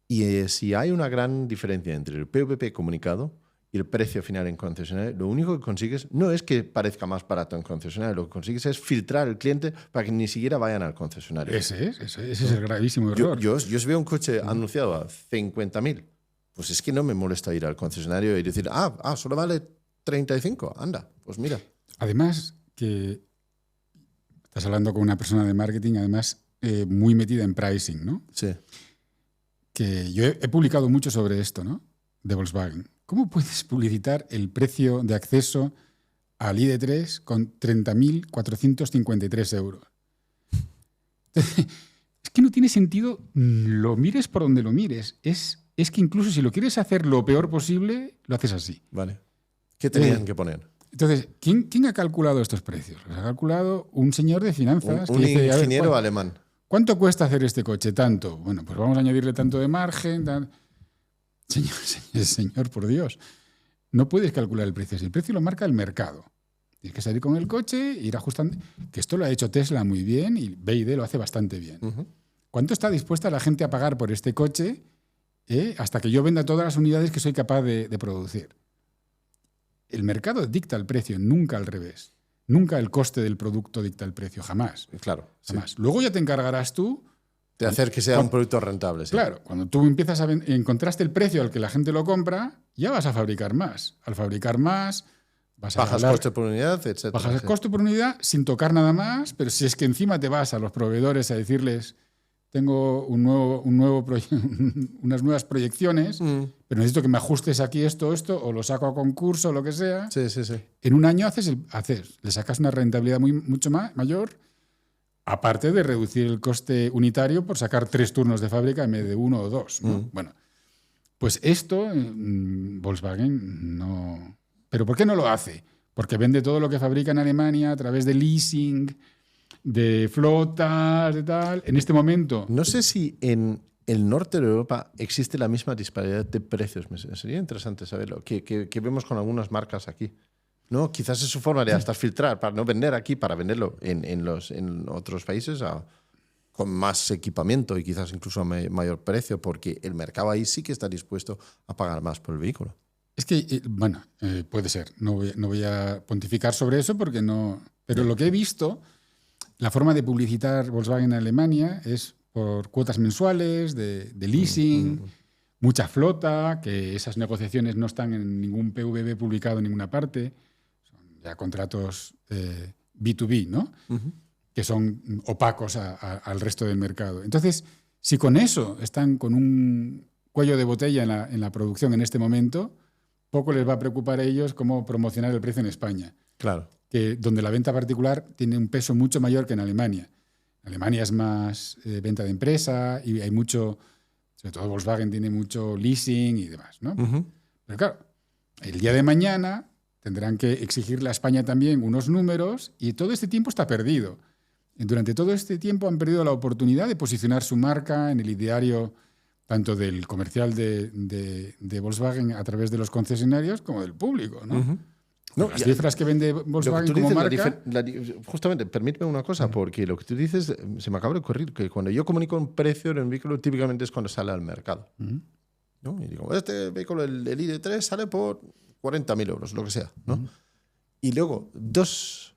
A: Y si hay una gran diferencia entre el PVP comunicado y el precio final en concesionario, lo único que consigues no es que parezca más barato en concesionario, lo que consigues es filtrar al cliente para que ni siquiera vayan al concesionario.
B: Ese es el gravísimo error.
A: Yo si veo un coche anunciado a 50.000, pues es que no me molesta ir al concesionario y decir, solo vale 35, anda, pues mira.
B: Además, que estás hablando con una persona de marketing, además muy metida en pricing, ¿no?
A: Sí.
B: Que yo he publicado mucho sobre esto, ¿no? De Volkswagen. ¿Cómo puedes publicitar el precio de acceso al ID3 con 30.453 euros? Es que no tiene sentido, lo mires por donde lo mires. Es que incluso si lo quieres hacer lo peor posible, lo haces así.
A: Vale. ¿Qué tenían que poner?
B: Entonces, ¿quién ha calculado estos precios? Los ha calculado un señor de finanzas.
A: Un ingeniero alemán.
B: ¿Cuánto cuesta hacer este coche? Tanto. Bueno, pues vamos a añadirle tanto de margen. Señor, por Dios. No puedes calcular el precio. Si el precio lo marca el mercado. Tienes que salir con el coche e ir ajustando. Que esto lo ha hecho Tesla muy bien y BYD lo hace bastante bien. ¿Cuánto está dispuesta la gente a pagar por este coche hasta que yo venda todas las unidades que soy capaz de producir? El mercado dicta el precio, nunca al revés. Nunca el coste del producto dicta el precio, jamás.
A: Claro.
B: Jamás.
A: Sí.
B: Luego ya te encargarás tú
A: de hacer que sea un producto rentable. Sí.
B: Claro, cuando tú empiezas a encontraste el precio al que la gente lo compra, ya vas a fabricar más. Al fabricar más, vas a
A: bajas coste por unidad, etc.
B: Bajas el coste por unidad sin tocar nada más, pero si es que encima te vas a los proveedores a decirles tengo unas nuevas proyecciones, pero necesito que me ajustes aquí esto, o lo saco a concurso, o lo que sea.
A: Sí.
B: En un año le sacas una rentabilidad mucho mayor, aparte de reducir el coste unitario por sacar 3 turnos de fábrica en vez de 1 o 2. ¿no? Bueno, Pues esto Volkswagen no... ¿Pero por qué no lo hace? Porque vende todo lo que fabrica en Alemania a través de leasing, de flotas, de tal. En este momento...
A: No sé si en el norte de Europa existe la misma disparidad de precios. Sería interesante saberlo, que vemos con algunas marcas aquí. ¿No? Quizás es su forma de hasta filtrar, para no vender aquí, para venderlo en otros países con más equipamiento y quizás incluso a mayor precio, porque el mercado ahí sí que está dispuesto a pagar más por el vehículo.
B: Es que, puede ser. No voy a pontificar sobre eso porque no... Pero lo que he visto, la forma de publicitar Volkswagen en Alemania es por cuotas mensuales, de leasing, mucha flota, que esas negociaciones no están en ningún PVB publicado en ninguna parte. Son ya contratos B2B, ¿no? Que son opacos al resto del mercado. Entonces, si con eso están con un cuello de botella en la producción en este momento, poco les va a preocupar a ellos cómo promocionar el precio en España.
A: Claro.
B: Donde la venta particular tiene un peso mucho mayor que en Alemania. En Alemania es más venta de empresa y hay mucho, sobre todo Volkswagen tiene mucho leasing y demás, ¿no? Pero claro, el día de mañana tendrán que exigirle a España también unos números y todo este tiempo está perdido. Durante todo este tiempo han perdido la oportunidad de posicionar su marca en el ideario tanto del comercial de Volkswagen a través de los concesionarios como del público, ¿no? No, las cifras que vende Volkswagen como marca...
A: Justamente, permíteme una cosa, porque lo que tú dices se me acaba de ocurrir, que cuando yo comunico un precio de un vehículo, típicamente es cuando sale al mercado. ¿No? Y digo, este vehículo, el ID3, sale por 40.000 euros, lo que sea, ¿no? Y luego, 2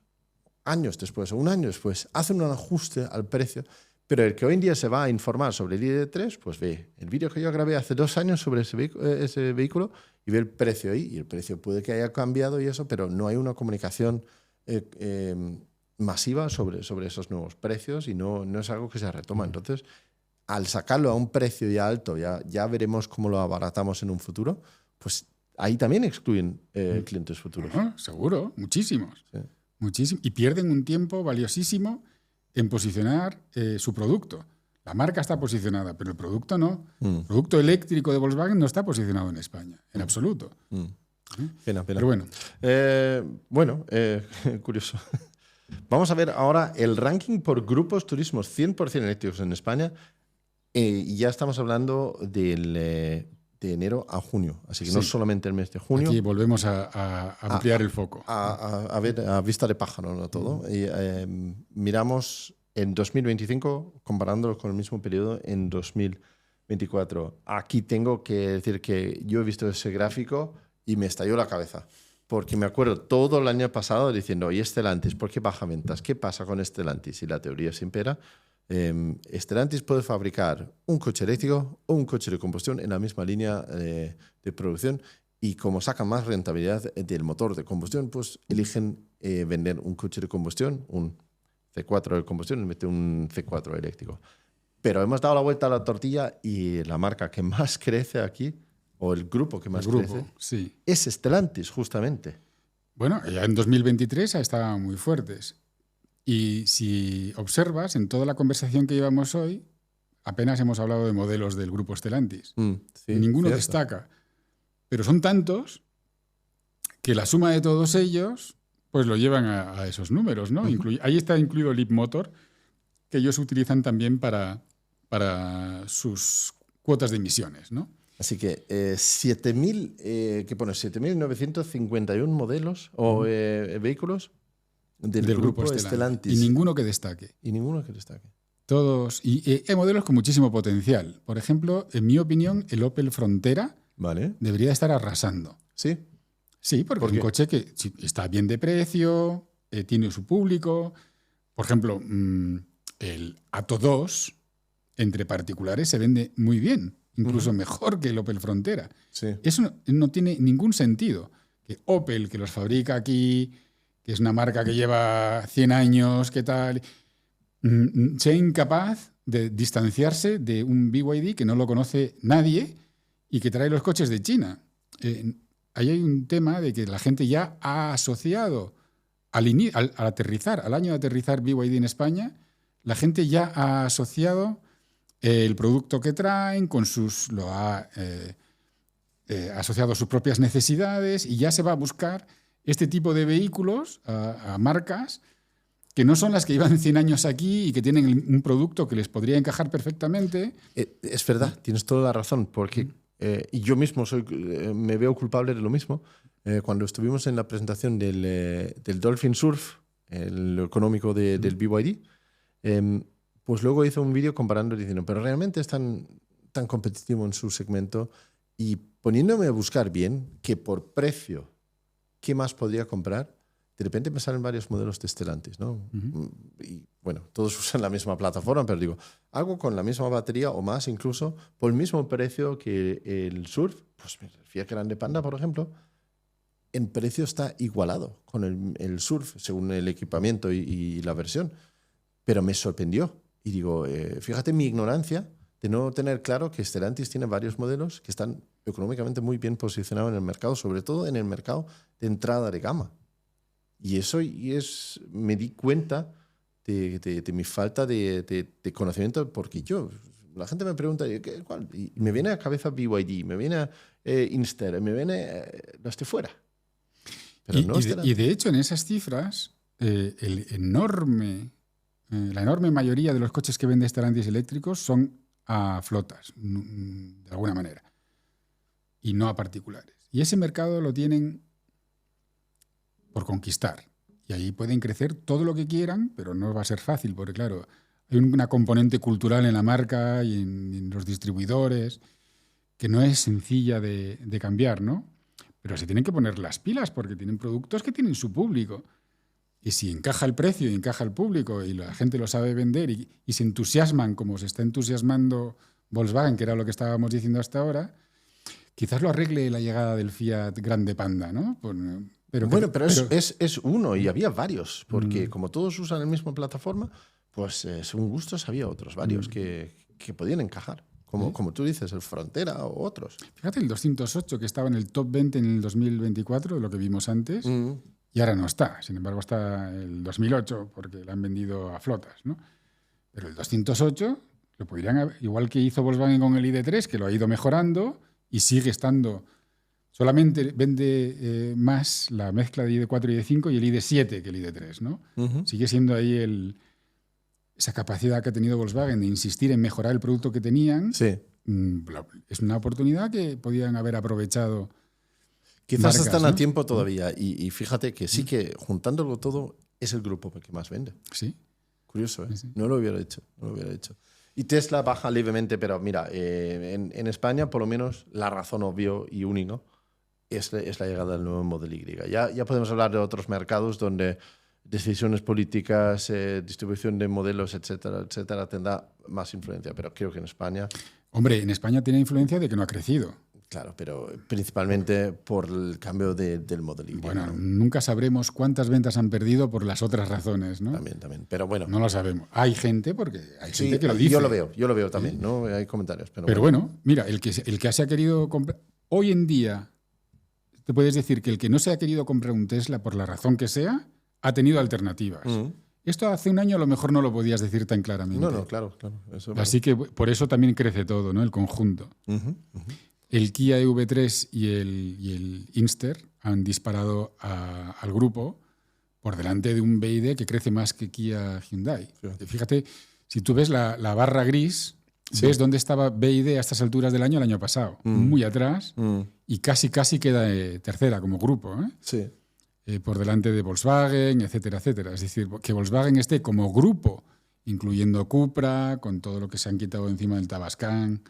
A: años después o 1 año después, hacen un ajuste al precio, pero el que hoy en día se va a informar sobre el ID3, pues ve el vídeo que yo grabé hace 2 años sobre ese vehículo y ve el precio ahí. Y el precio puede que haya cambiado y eso, pero no hay una comunicación masiva sobre esos nuevos precios y no es algo que se retoma. Entonces, al sacarlo a un precio ya alto, ya veremos cómo lo abaratamos en un futuro, pues ahí también excluyen clientes futuros.
B: Seguro, muchísimos.
A: Sí.
B: Muchísimo. Y pierden un tiempo valiosísimo en posicionar su producto. La marca está posicionada, pero el producto no. El producto eléctrico de Volkswagen no está posicionado en España, en absoluto.
A: Pena.
B: Pero bueno.
A: Curioso. Vamos a ver ahora el ranking por grupos turismos 100% eléctricos en España. Y ya estamos hablando de enero a junio. Así que no solamente el mes de junio.
B: Aquí volvemos a ampliar el foco.
A: A ver, a vista de pájaro, ¿no? Todo. Y miramos en 2025 comparándolo con el mismo periodo en 2024. Aquí tengo que decir que yo he visto ese gráfico y me estalló la cabeza. Porque me acuerdo todo el año pasado diciendo, ¿y Stellantis? ¿Por qué baja ventas? ¿Qué pasa con Stellantis? Y la teoría siempre era, Stellantis puede fabricar un coche eléctrico o un coche de combustión en la misma línea de producción y como sacan más rentabilidad del motor de combustión, pues eligen vender un coche de combustión, un C4 de combustión en vez de un C4 eléctrico. Pero hemos dado la vuelta a la tortilla y la marca que más crece aquí, o el grupo que más crece,
B: sí,
A: es Stellantis, justamente.
B: Bueno, ya en 2023 estaban muy fuertes. Y si observas, en toda la conversación que llevamos hoy, apenas hemos hablado de modelos del grupo Stellantis.
A: Sí,
B: ninguno
A: cierto.
B: destaca. Pero son tantos que la suma de todos ellos pues lo llevan a esos números, ¿no? Ahí está incluido Leapmotor, que ellos utilizan también para sus cuotas de emisiones, ¿no?
A: Así que 7.951 modelos o vehículos del grupo Stellantis.
B: Y ninguno que destaque. Todos. Y hay modelos con muchísimo potencial. Por ejemplo, en mi opinión, el Opel Frontera debería estar arrasando.
A: ¿Sí?
B: Sí, porque es un coche que está bien de precio, tiene su público. Por ejemplo, el Atto 2 entre particulares se vende muy bien, incluso mejor que el Opel Frontera.
A: Sí.
B: Eso no tiene ningún sentido. Que Opel, que los fabrica aquí, que es una marca que lleva 100 años, ¿qué tal? Sea incapaz de distanciarse de un BYD que no lo conoce nadie y que trae los coches de China. Ahí hay un tema de que la gente ya ha asociado al aterrizar, al año de aterrizar BYD en España, la gente ya ha asociado el producto que traen con lo ha asociado a sus propias necesidades y ya se va a buscar este tipo de vehículos a marcas que no son las que llevan 100 años aquí y que tienen un producto que les podría encajar perfectamente.
A: Es verdad, tienes toda la razón, porque y yo mismo me veo culpable de lo mismo. Cuando estuvimos en la presentación del Dolphin Surf, el económico del BYD, pues luego hizo un vídeo comparando diciendo, pero realmente es tan competitivo en su segmento, y poniéndome a buscar bien que por precio, ¿qué más podría comprar? De repente me salen varios modelos de Stellantis, ¿no? Y bueno, todos usan la misma plataforma, pero digo, algo con la misma batería o más incluso, por el mismo precio que el Surf, pues el Fiat Grande Panda, por ejemplo, en precio está igualado con el Surf, según el equipamiento y la versión. Pero me sorprendió. Y digo, fíjate mi ignorancia de no tener claro que Stellantis tiene varios modelos que están económicamente muy bien posicionados en el mercado, sobre todo en el mercado de entrada de gama. Y eso me di cuenta de mi falta de conocimiento, porque la gente me pregunta, ¿cuál? Y me viene a la cabeza BYD, me viene a Inster, me viene los de fuera. Pero
B: y de hecho, en esas cifras, la enorme mayoría de los coches que vende Stellantis eléctricos son a flotas, de alguna manera, y no a particulares. Y ese mercado lo tienen por conquistar. Y ahí pueden crecer todo lo que quieran, pero no va a ser fácil, porque claro, hay una componente cultural en la marca y en los distribuidores que no es sencilla de cambiar, ¿no? Pero se tienen que poner las pilas porque tienen productos que tienen su público. Y si encaja el precio y encaja el público y la gente lo sabe vender y se entusiasman como se está entusiasmando Volkswagen, que era lo que estábamos diciendo hasta ahora, quizás lo arregle la llegada del Fiat Grande Panda, ¿no?
A: Pero es uno y había varios, porque como todos usan la misma plataforma, pues según gustos había otros varios que podían encajar. Como tú dices, el Frontera o otros.
B: Fíjate, el 208 que estaba en el top 20 en el 2024, lo que vimos antes, y ahora no está. Sin embargo, está el 2008 porque lo han vendido a flotas, ¿no? Pero el 208 lo podrían haber, igual que hizo Volkswagen con el ID3, que lo ha ido mejorando y sigue estando. Solamente vende más la mezcla de ID4 y ID5 y el ID7 que el ID3, ¿no? Sigue siendo ahí esa capacidad que ha tenido Volkswagen de insistir en mejorar el producto que tenían.
A: Sí.
B: Es una oportunidad que podían haber aprovechado.
A: Quizás
B: marcas,
A: están
B: ¿no?
A: a tiempo todavía. Y fíjate que sí que juntándolo todo es el grupo que más vende.
B: Sí.
A: Curioso, ¿eh?
B: Sí.
A: No lo hubiera hecho. Y Tesla baja levemente, pero mira, en España por lo menos la razón obvio y única es la llegada del nuevo Model Y. Ya podemos hablar de otros mercados donde decisiones políticas, distribución de modelos, etcétera, etcétera, tendrá más influencia. Pero creo que en España...
B: Hombre, en España tiene influencia de que no ha crecido.
A: Claro, pero principalmente por el cambio del Model Y.
B: Bueno,
A: ¿no?
B: nunca sabremos cuántas ventas han perdido por las otras razones, ¿no?
A: También. Pero bueno.
B: No lo sabemos. Hay gente, porque hay
A: Sí,
B: gente que lo dice.
A: yo lo veo también, ¿no? Hay comentarios. Pero
B: bueno, mira, el que se ha querido comprar... Hoy en día, te puedes decir que el que no se ha querido comprar un Tesla por la razón que sea, ha tenido alternativas. Esto hace un año a lo mejor no lo podías decir tan claramente.
A: No, claro. Eso
B: Así que por eso también crece todo, ¿no? El conjunto. El Kia EV3 y el Inster han disparado al grupo por delante de un BYD que crece más que Kia Hyundai. Fíjate, si tú ves la barra gris, ves dónde estaba BYD a estas alturas del año el año pasado. Muy atrás y casi queda tercera como grupo, ¿eh?
A: Sí.
B: Por delante de Volkswagen, etcétera, etcétera. Es decir, que Volkswagen esté como grupo, incluyendo Cupra, con todo lo que se han quitado encima del Tavascan,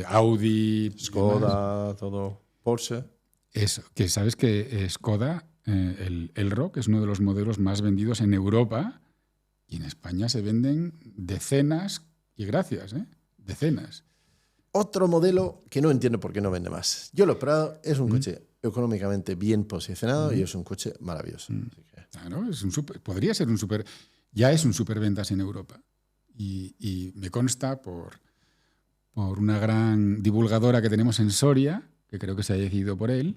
B: Audi,
A: Skoda, todo. Porsche.
B: Eso, que sabes que Skoda, el Elroq, es uno de los modelos más vendidos en Europa y en España se venden decenas, y gracias, decenas.
A: Otro modelo que no entiendo por qué no vende más. Yo lo he probado, es un coche económicamente bien posicionado y es un coche maravilloso.
B: Claro, podría ser un super... Ya es un superventas en Europa. Y me consta por una gran divulgadora que tenemos en Soria, que creo que se ha decidido por él,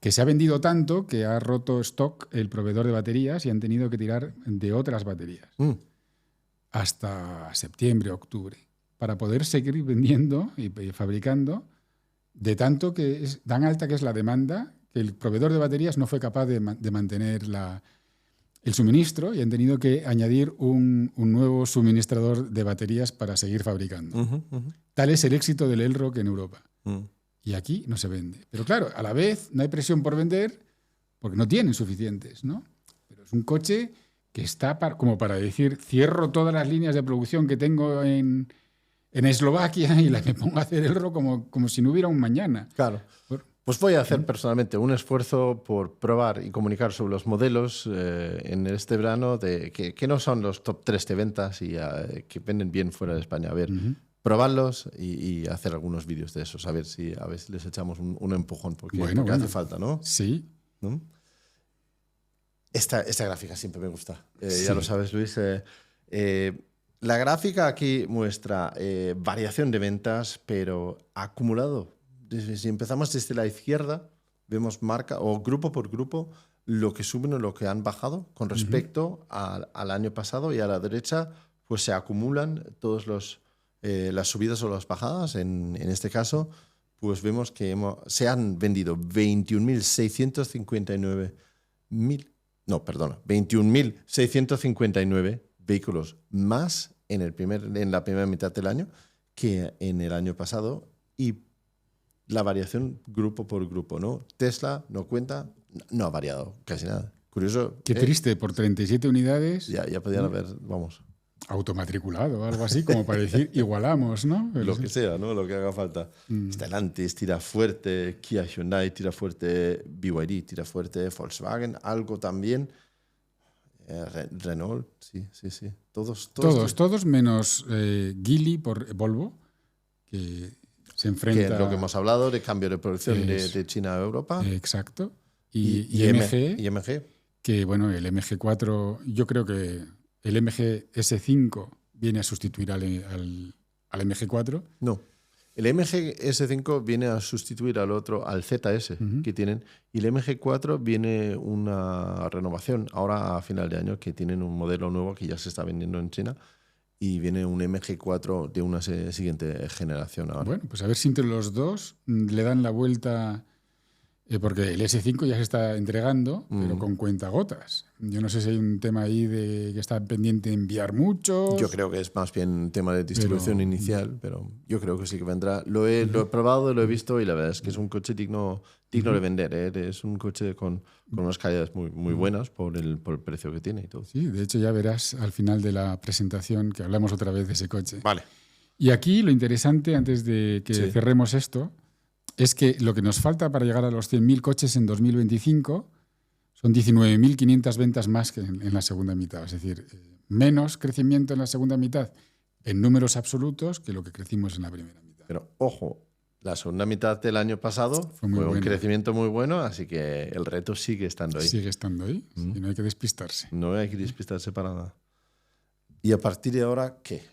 B: que se ha vendido tanto que ha roto stock el proveedor de baterías y han tenido que tirar de otras baterías hasta septiembre, octubre, para poder seguir vendiendo y fabricando De tanto que es tan alta que es la demanda, que el proveedor de baterías no fue capaz de mantener el suministro y han tenido que añadir un nuevo suministrador de baterías para seguir fabricando. Tal es el éxito del Elrock en Europa. Y aquí no se vende. Pero claro, a la vez no hay presión por vender porque no tienen suficientes, ¿no? Pero es un coche que está como para decir, cierro todas las líneas de producción que tengo en Eslovaquia y me pongo a hacer Elrock como si no hubiera un mañana.
A: Claro. Pues voy a hacer personalmente un esfuerzo por probar y comunicar sobre los modelos en este verano que no son los top 3 de ventas y que venden bien fuera de España. A ver, probarlos y hacer algunos vídeos de esos, a ver si les echamos un empujón, porque hace falta, ¿no?
B: Sí.
A: ¿No? Esta gráfica siempre me gusta. Ya lo sabes, Luis. La gráfica aquí muestra variación de ventas, pero acumulado. Si empezamos desde la izquierda, vemos marca o grupo por grupo lo que suben o lo que han bajado con respecto al año pasado, y a la derecha pues se acumulan todas las subidas o las bajadas. En este caso, pues vemos que se han vendido 21.659 vehículos más en la primera mitad del año que en el año pasado, y la variación grupo por grupo, ¿no? Tesla no cuenta, no ha variado casi nada. Curioso.
B: Qué triste, por 37 unidades.
A: Ya podían haber, vamos.
B: Automatriculado o algo así, como para decir, igualamos, ¿no?
A: Lo que sea, ¿no? Lo que haga falta. Stellantis tira fuerte, Kia Hyundai tira fuerte, BYD tira fuerte, Volkswagen, algo también. Renault, sí. Todos
B: menos Geely por Volvo, que se enfrenta...
A: Que es lo que hemos hablado, de cambio de producción de China a Europa.
B: Exacto. Y
A: MG.
B: Que, bueno, el MG4, yo creo que el MG S5 viene a sustituir al MG4.
A: No. El MG S5 viene a sustituir al ZS que tienen, y el MG4 viene una renovación ahora a final de año, que tienen un modelo nuevo que ya se está vendiendo en China, y viene un MG4 de una siguiente generación ahora.
B: Bueno, pues a ver si entre los dos le dan la vuelta, porque el S5 ya se está entregando, pero con cuentagotas. Yo no sé si hay un tema ahí de que está pendiente de enviar muchos.
A: Yo creo que es más bien tema de distribución inicial, pero yo creo que sí que vendrá. Lo he probado, lo he visto, y la verdad es que es un coche digno de vender. Es un coche con unas calidades muy buenas por el precio que tiene y todo.
B: Sí, de hecho ya verás al final de la presentación que hablamos otra vez de ese coche.
A: Vale.
B: Y aquí lo interesante, antes de que cerremos esto, es que lo que nos falta para llegar a los 100.000 coches en 2025 son 19.500 ventas más que en la segunda mitad. Es decir, menos crecimiento en la segunda mitad en números absolutos que lo que crecimos en la primera mitad.
A: Pero, ojo, la segunda mitad del año pasado fue un crecimiento muy bueno, así que el reto sigue estando ahí.
B: Sigue estando ahí, y no hay que despistarse.
A: No hay que despistarse para nada. ¿Y a partir de ahora qué?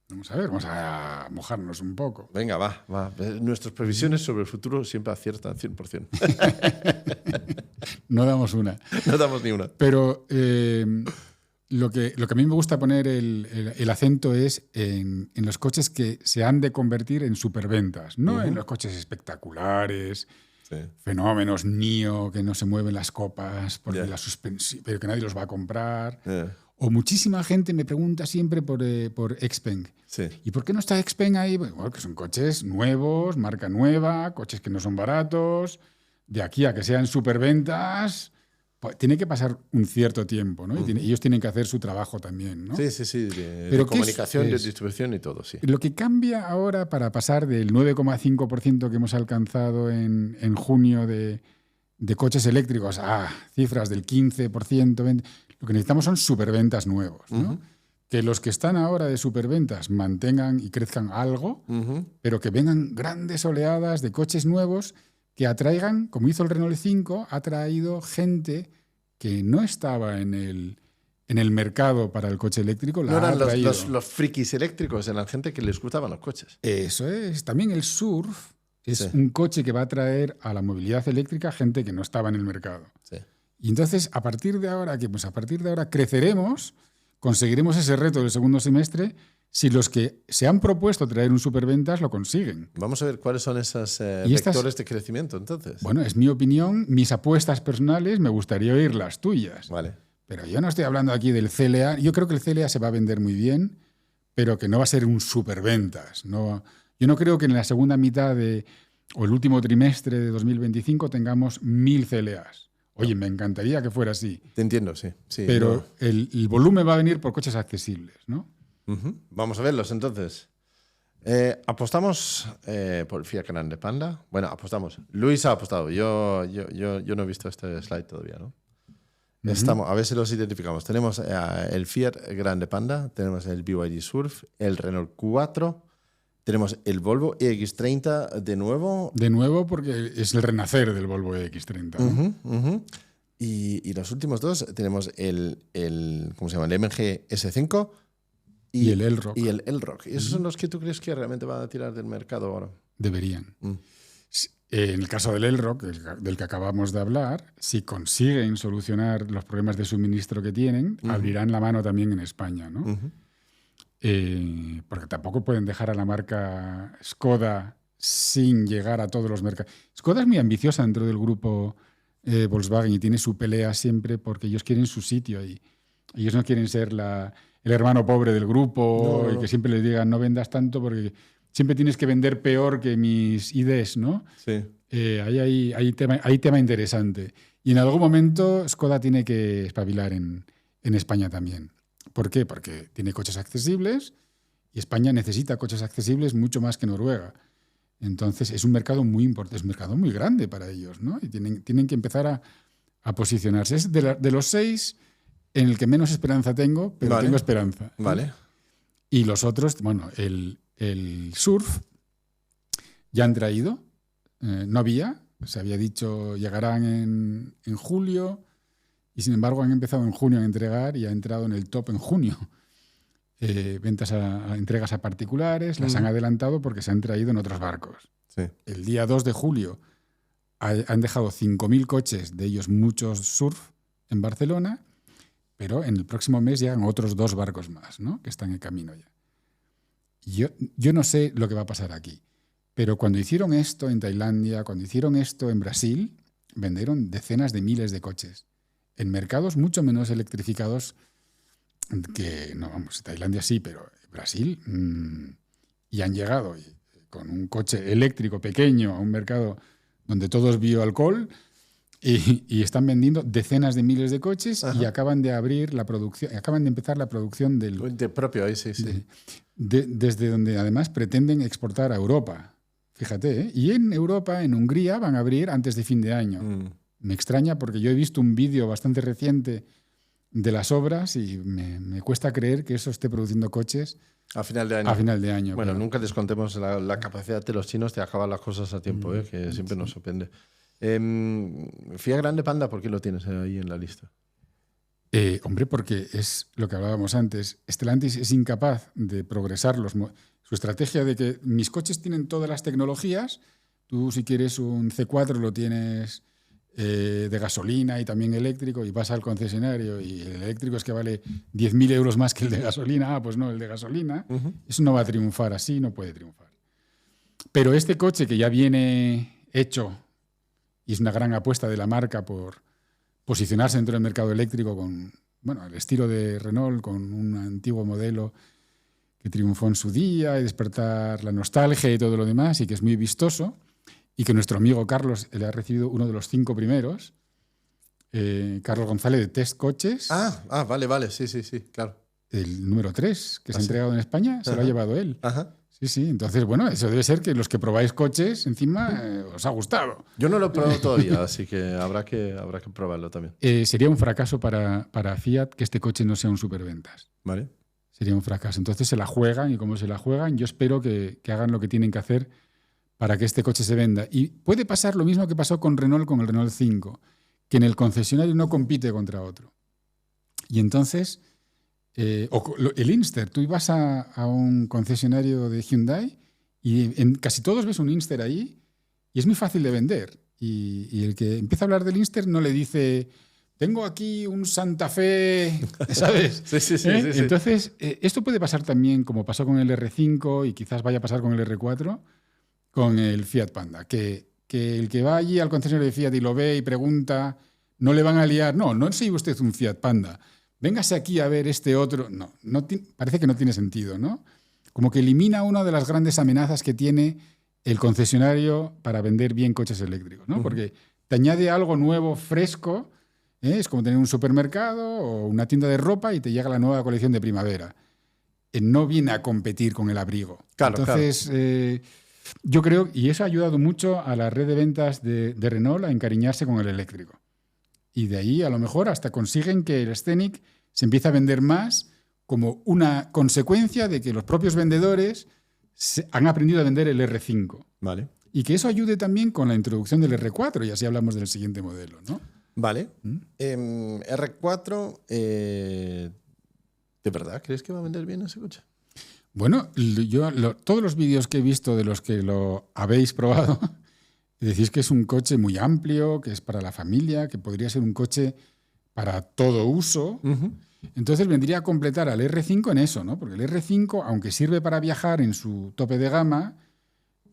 B: Vamos a ver, vamos a mojarnos un poco.
A: Venga, va. Nuestras previsiones sobre el futuro siempre aciertan 100%.
B: No damos una.
A: No damos ni una.
B: Pero lo que a mí me gusta poner el acento es en los coches que se han de convertir en superventas, no en los coches espectaculares, fenómenos NIO, que no se mueven las copas porque la suspensión, pero que nadie los va a comprar. O muchísima gente me pregunta siempre por Xpeng.
A: Sí.
B: ¿Y por qué no está Xpeng ahí? Bueno, que son coches nuevos, marca nueva, coches que no son baratos. De aquí a que sean superventas, pues tiene que pasar un cierto tiempo, ¿no? Y ellos tienen que hacer su trabajo también, ¿no?
A: Sí. De comunicación, de distribución y todo, sí.
B: Lo que cambia ahora para pasar del 9,5% que hemos alcanzado en junio de coches eléctricos a cifras del 15%, 20%, lo que necesitamos son superventas nuevos, ¿no? Que los que están ahora de superventas mantengan y crezcan algo, pero que vengan grandes oleadas de coches nuevos que atraigan, como hizo el Renault 5, ha traído gente que no estaba en el mercado para el coche eléctrico.
A: No eran los frikis eléctricos, eran gente que les gustaban los coches.
B: Eso es. También el Surf es un coche que va a traer a la movilidad eléctrica gente que no estaba en el mercado.
A: Sí.
B: Y entonces, a partir de ahora creceremos, conseguiremos ese reto del segundo semestre si los que se han propuesto traer un superventas lo consiguen.
A: Vamos a ver cuáles son esos
B: Y estas-
A: vectores de crecimiento, entonces.
B: Bueno, es mi opinión, mis apuestas personales, me gustaría oír las tuyas.
A: Vale.
B: Pero yo no estoy hablando aquí del CLA. Yo creo que el CLA se va a vender muy bien, pero que no va a ser un superventas. No, yo no creo que en la segunda mitad o el último trimestre de 2025 tengamos 1000 CLAs. Oye, me encantaría que fuera así.
A: Te entiendo, sí. Sí,
B: Pero
A: no.
B: el volumen va a venir por coches accesibles, ¿no?
A: Ujú. Vamos a verlos entonces. Apostamos por el Fiat Grande Panda. Bueno, apostamos. Luis ha apostado. Yo no he visto este slide todavía, ¿no? Estamos, a ver si los identificamos. Tenemos el Fiat Grande Panda, tenemos el BYD Surf, el Renault 4, tenemos el Volvo EX30 de nuevo.
B: De nuevo, porque es el renacer del Volvo EX30. ¿no?
A: Ujú, ujú. Y los últimos dos tenemos ¿cómo se llama? El MG S5
B: Y el Elrock.
A: Y el Elrock. ¿Y esos son los que tú crees que realmente van a tirar del mercado ahora?
B: Deberían. En el caso del Elrock, del que acabamos de hablar, si consiguen solucionar los problemas de suministro que tienen, abrirán la mano también en España, ¿no? Porque tampoco pueden dejar a la marca Skoda sin llegar a todos los mercados. Skoda es muy ambiciosa dentro del grupo Volkswagen y tiene su pelea siempre porque ellos quieren su sitio ahí. Ellos no quieren ser el hermano pobre del grupo y que siempre les digan no vendas tanto porque siempre tienes que vender peor que mis IDs, ¿no?
A: Sí.
B: Hay tema interesante. Y en algún momento Skoda tiene que espabilar en España también. ¿Por qué? Porque tiene coches accesibles y España necesita coches accesibles mucho más que Noruega. Entonces es un mercado muy importante, es un mercado muy grande para ellos, ¿no? Y tienen que empezar a posicionarse. Es de los 6 en el que menos esperanza tengo, pero
A: Vale.
B: tengo esperanza.
A: Vale.
B: Y los otros, bueno, el Surf ya han traído, no había, se había dicho llegarán en julio y sin embargo han empezado en junio a entregar y ha entrado en el top en junio. Ventas entregas a particulares, las han adelantado porque se han traído en otros barcos.
A: Sí.
B: El día 2 de julio han dejado 5.000 coches, de ellos muchos Surf, en Barcelona, pero en el próximo mes llegan otros 2 barcos más, ¿no? Que están en camino ya. Yo no sé lo que va a pasar aquí, pero cuando hicieron esto en Tailandia, cuando hicieron esto en Brasil, vendieron decenas de miles de coches en mercados mucho menos electrificados que, no, vamos, Tailandia sí, pero Brasil, y han llegado con un coche eléctrico pequeño a un mercado donde todo es bioalcohol y están vendiendo decenas de miles de coches. Ajá. Y acaban de abrir la producción, acaban de empezar la producción del
A: propio ahí, sí, sí.
B: Desde donde además pretenden exportar a Europa. Fíjate, ¿eh? Y en Europa, en Hungría, van a abrir antes de fin de año. Me extraña porque yo he visto un vídeo bastante reciente de las obras y me cuesta creer que eso esté produciendo coches
A: a final de año.
B: A final de año.
A: Bueno, nunca descontemos la capacidad de los chinos de acabar las cosas a tiempo, que siempre nos sorprende. Fiat Grande Panda, ¿por qué lo tienes ahí en la lista?
B: Hombre, porque es lo que hablábamos antes. Stellantis es incapaz de progresar su estrategia de que mis coches tienen todas las tecnologías. Tú, si quieres un C4, lo tienes de gasolina y también eléctrico, y vas al concesionario y el eléctrico es que vale 10.000 euros más que el de gasolina. Pues no, el de gasolina. Eso no va a triunfar así, no puede triunfar. Pero este coche que ya viene hecho y es una gran apuesta de la marca por posicionarse dentro del mercado eléctrico con, bueno, el estilo de Renault, con un antiguo modelo que triunfó en su día y despertar la nostalgia y todo lo demás, y que es muy vistoso, y que nuestro amigo Carlos le ha recibido uno de los 5 primeros, Carlos González, de Test Coches.
A: Vale, sí, claro.
B: El número 3 que se ha entregado en España, se lo ha llevado él.
A: Ajá.
B: Sí, entonces, bueno, eso debe ser que los que probáis coches, encima, os ha gustado.
A: Yo no lo he probado todavía, así que habrá que probarlo también.
B: Sería un fracaso para Fiat que este coche no sea un superventas.
A: Vale.
B: Sería un fracaso. Entonces se la juegan, y como se la juegan, yo espero que hagan lo que tienen que hacer para que este coche se venda. Y puede pasar lo mismo que pasó con Renault, con el Renault 5, que en el concesionario no compite contra otro. Y entonces... el Inster, tú ibas a un concesionario de Hyundai y en casi todos ves un Inster ahí y es muy fácil de vender. Y el que empieza a hablar del Inster no le dice, tengo aquí un Santa Fe, ¿sabes?
A: Sí.
B: Entonces, esto puede pasar también, como pasó con el R5 y quizás vaya a pasar con el R4, con el Fiat Panda, que el que va allí al concesionario de Fiat y lo ve y pregunta, no le van a liar, no sé usted un Fiat Panda, véngase aquí a ver este otro. No parece que no tiene sentido, ¿no? Como que elimina una de las grandes amenazas que tiene el concesionario para vender bien coches eléctricos, ¿no? Porque te añade algo nuevo, fresco, es como tener un supermercado o una tienda de ropa y te llega la nueva colección de primavera. No viene a competir con el abrigo.
A: Claro,
B: entonces, yo creo, y eso ha ayudado mucho a la red de ventas de Renault a encariñarse con el eléctrico. Y de ahí a lo mejor hasta consiguen que el Scenic se empiece a vender más como una consecuencia de que los propios vendedores han aprendido a vender el R5.
A: Vale.
B: Y que eso ayude también con la introducción del R4, y así hablamos del siguiente modelo, ¿no?
A: Vale. R4, ¿de verdad crees que va a vender bien ese coche?
B: Bueno, todos los vídeos que he visto de los que lo habéis probado, decís que es un coche muy amplio, que es para la familia, que podría ser un coche para todo uso. Entonces vendría a completar al R5 en eso, ¿no? Porque el R5, aunque sirve para viajar en su tope de gama,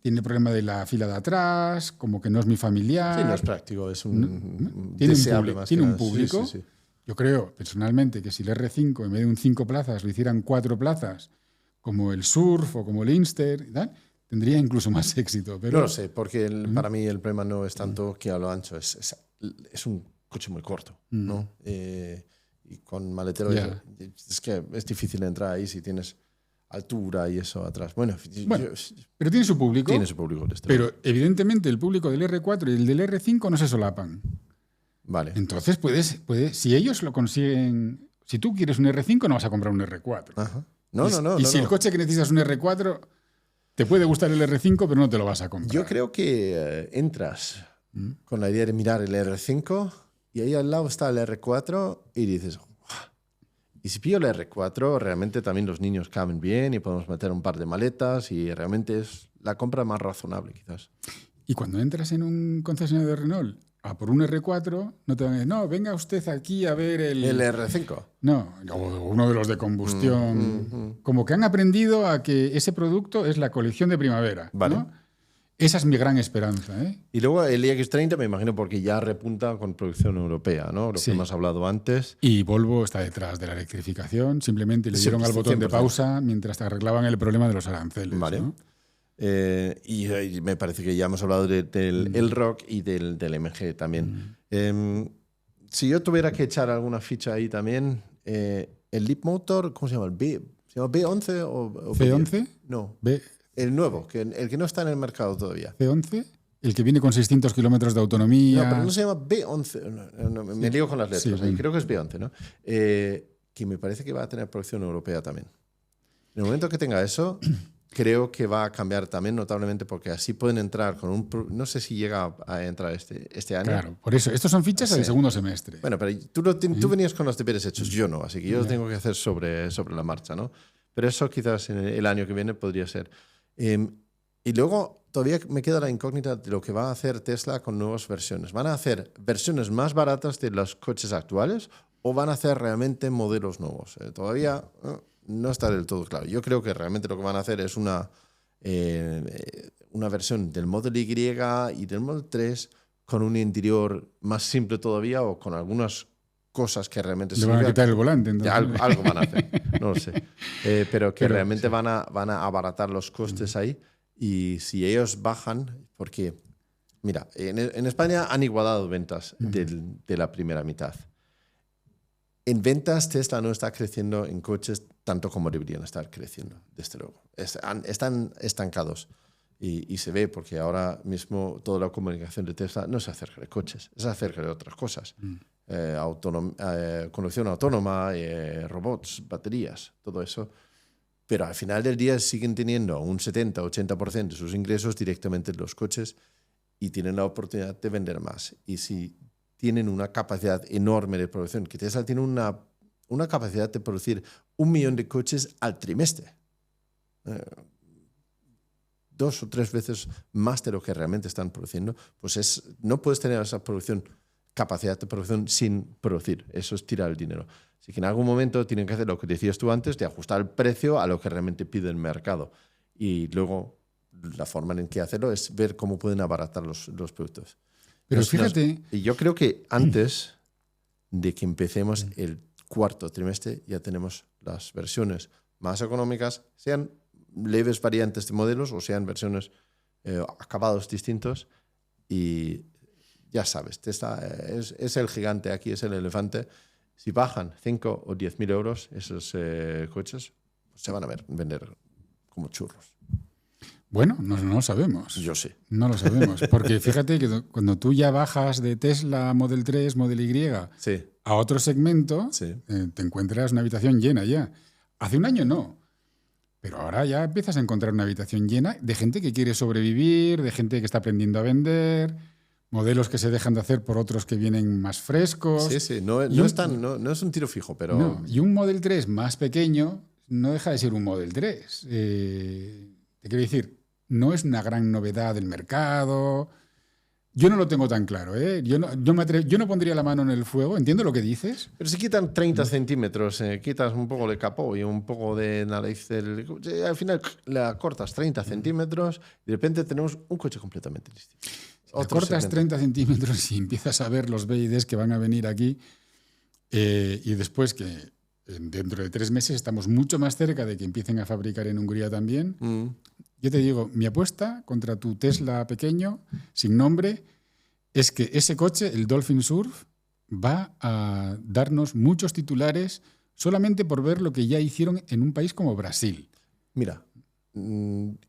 B: tiene el problema de la fila de atrás, como que no es muy familiar.
A: Sí, no es práctico, es un
B: tiene
A: deseable
B: un
A: más
B: tiene
A: que
B: un
A: nada.
B: público.
A: Sí.
B: Yo creo, personalmente, que si el R5 en vez de un 5 plazas lo hicieran 4 plazas, como el Surf o como el Inster y tal, tendría incluso más éxito. Pero
A: no lo sé, porque para mí el problema no es tanto que a lo ancho, es un coche muy corto, ¿no? Y con maletero es que es difícil entrar ahí si tienes altura y eso atrás. Bueno,
B: pero tiene su público.
A: Tiene su público.
B: Pero evidentemente el público del R4 y el del R5 no se solapan.
A: Vale.
B: Entonces puedes, si ellos lo consiguen, si tú quieres un R5 no vas a comprar un R4.
A: Ajá. No.
B: Y si el coche que necesitas es un R4, te puede gustar el R5, pero no te lo vas a comprar.
A: Yo creo que entras con la idea de mirar el R5 y ahí al lado está el R4 y dices, y si pillo el R4, realmente también los niños caben bien y podemos meter un par de maletas y realmente es la compra más razonable, quizás.
B: Y cuando entras en un concesionario de Renault a por un R4, no te van a decir, no, venga usted aquí a ver el
A: R5.
B: No, uno de los de combustión. Como que han aprendido a que ese producto es la colección de primavera.
A: Vale.
B: ¿no? Esa es mi gran esperanza.
A: Y luego el iX30, me imagino, porque ya repunta con producción europea, ¿no? Lo que hemos hablado antes.
B: Y Volvo está detrás de la electrificación. Simplemente le dieron al botón 100%. De pausa mientras arreglaban el problema de los aranceles.
A: Vale.
B: ¿no?
A: Y me parece que ya hemos hablado del Elroq y del MG también. Si yo tuviera que echar alguna ficha ahí también, el Leapmotor, ¿cómo se llama? ¿Se llama B11 o
B: C11?
A: No. El nuevo, el que no está en el mercado todavía.
B: ¿C11? El que viene con 600 kilómetros de autonomía.
A: No, pero no se llama B11. Me lío con las letras. Sí, creo que es B11, ¿no? Que me parece que va a tener producción europea también. En el momento que tenga eso, creo que va a cambiar también notablemente porque así pueden entrar con un... No sé si llega a entrar este año.
B: Claro, por eso. Estos son fichas del segundo semestre.
A: Bueno, pero tú venías con los deberes hechos, yo no. Así que yo los tengo que hacer sobre la marcha, ¿no? Pero eso quizás en el año que viene podría ser. Y luego todavía me queda la incógnita de lo que va a hacer Tesla con nuevas versiones. ¿Van a hacer versiones más baratas de los coches actuales o van a hacer realmente modelos nuevos? Todavía no está del todo claro. Yo creo que realmente lo que van a hacer es una versión del Model Y y del Model 3 con un interior más simple todavía o con algunas cosas que realmente...
B: Le van a quitar el volante. Entonces.
A: Algo van a hacer, no lo sé. Pero realmente van a abaratar los costes ahí. Y si ellos bajan, porque, mira, en España han igualado ventas de la primera mitad. En ventas, Tesla no está creciendo en coches tanto como deberían estar creciendo, desde luego. Están estancados. Y se ve porque ahora mismo toda la comunicación de Tesla no se acerca de coches, es acerca de otras cosas. Conducción autónoma, robots, baterías, todo eso. Pero al final del día siguen teniendo un 70-80% de sus ingresos directamente en los coches y tienen la oportunidad de vender más. Y si tienen una capacidad enorme de producción, que Tesla tiene una capacidad de producir 1 millón de coches al trimestre. 2 o 3 veces más de lo que realmente están produciendo, pues no puedes tener esa producción capacidad de producción sin producir. Eso es tirar el dinero. Así que en algún momento tienen que hacer lo que decías tú antes, de ajustar el precio a lo que realmente pide el mercado. Y luego la forma en que hacerlo es ver cómo pueden abaratar los productos.
B: Pero fíjate...
A: Y yo creo que antes de que empecemos el cuarto trimestre ya tenemos las versiones más económicas, sean leves variantes de modelos o sean versiones acabados distintos. Y ya sabes, Tesla es el gigante aquí, es el elefante. Si bajan 5 o 10.000 euros esos coches, pues se van a vender como churros.
B: Bueno, no lo sabemos.
A: Yo sé.
B: No lo sabemos. Porque fíjate que cuando tú ya bajas de Tesla Model 3, Model Y
A: Sí.
B: a otro segmento,
A: Sí.
B: te encuentras una habitación llena ya. Hace un año no. Pero ahora ya empiezas a encontrar una habitación llena de gente que quiere sobrevivir, de gente que está aprendiendo a vender, modelos que se dejan de hacer por otros que vienen más frescos.
A: Sí, sí. No es un tiro fijo, pero...
B: No, y un Model 3 más pequeño no deja de ser un Model 3. Te quiero decir, no es una gran novedad del mercado. Yo no lo tengo tan claro, ¿eh? Yo no pondría la mano en el fuego. Entiendo lo que dices.
A: Pero si quitan 30 centímetros, quitas un poco de capó y un poco de nariz, al final la cortas 30 centímetros y de repente tenemos un coche completamente distinto.
B: Cortas 30 centímetros y empiezas a ver los BIDs que van a venir aquí y después que dentro de 3 meses estamos mucho más cerca de que empiecen a fabricar en Hungría también. Yo te digo, mi apuesta contra tu Tesla pequeño, sin nombre, es que ese coche, el Dolphin Surf, va a darnos muchos titulares solamente por ver lo que ya hicieron en un país como Brasil.
A: Mira,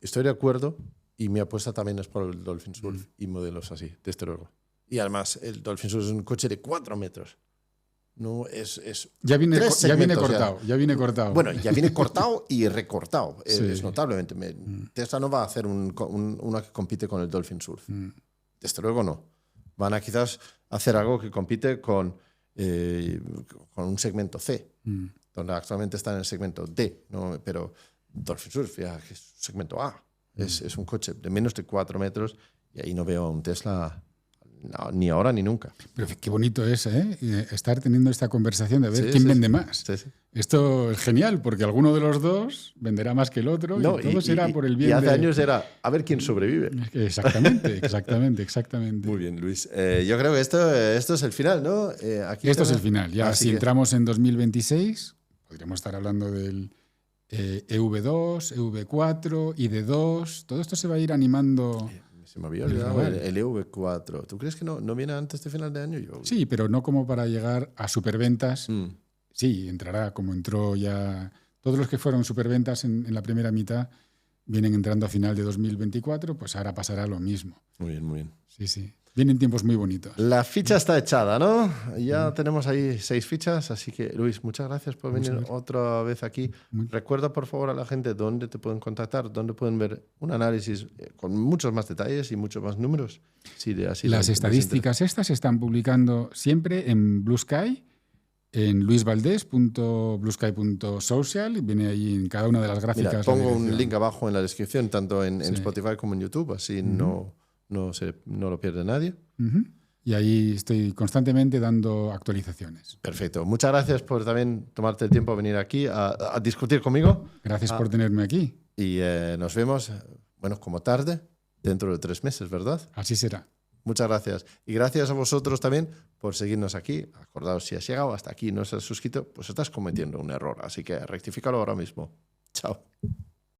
A: estoy de acuerdo y mi apuesta también es por el Dolphin Surf y modelos así, desde luego. Y además, el Dolphin Surf es un coche de 4 metros. No,
B: ya viene cortado.
A: Bueno, ya viene cortado y recortado.
B: Sí.
A: Es notablemente. Tesla no va a hacer una que compite con el Dolphin Surf. Desde luego no. Van a quizás hacer algo que compite con un segmento C, donde actualmente está en el segmento D, ¿no? Pero Dolphin Surf ya es un segmento A. Es un coche de menos de 4 metros y ahí no veo a un Tesla... No, ni ahora ni nunca.
B: Pero qué bonito es, estar teniendo esta conversación de ver quién
A: sí,
B: vende más.
A: Sí, sí.
B: Esto es genial, porque alguno de los dos venderá más que el otro y todo será por el bien
A: y hace años era a ver quién sobrevive.
B: Exactamente.
A: Muy bien, Luis. Yo creo que esto es el final, ¿no?
B: Esto es el final. Ya si entramos en 2026, podríamos estar hablando del EV2, EV4, ID2. Todo esto se va a ir animando...
A: Se me había olvidado el EV4. ¿Tú crees que no viene antes de final de año?
B: Sí, pero no como para llegar a superventas. Sí, entrará como entró ya. Todos los que fueron superventas en la primera mitad vienen entrando a final de 2024, pues ahora pasará lo mismo.
A: Muy bien, muy bien.
B: Sí. Vienen tiempos muy bonitos.
A: La ficha está echada, ¿no? Ya tenemos ahí 6 fichas, así que Luis, muchas gracias por venir otra vez aquí. Recuerda por favor a la gente dónde te pueden contactar, dónde pueden ver un análisis con muchos más detalles y muchos más números.
B: Las estadísticas estas se están publicando siempre en Blue Sky, en luisvaldés.bluesky.social, viene ahí en cada una de las gráficas.
A: Mira, pongo un link abajo en la descripción, tanto en Spotify como en YouTube, así no lo pierde nadie.
B: Y ahí estoy constantemente dando actualizaciones.
A: Perfecto. Muchas gracias por también tomarte el tiempo de venir aquí a discutir conmigo.
B: Gracias por tenerme aquí.
A: Y nos vemos, como tarde, dentro de 3 meses, ¿verdad?
B: Así será.
A: Muchas gracias. Y gracias a vosotros también por seguirnos aquí. Acordaos, si has llegado hasta aquí y no estás suscrito, pues estás cometiendo un error. Así que rectifícalo ahora mismo. Chao.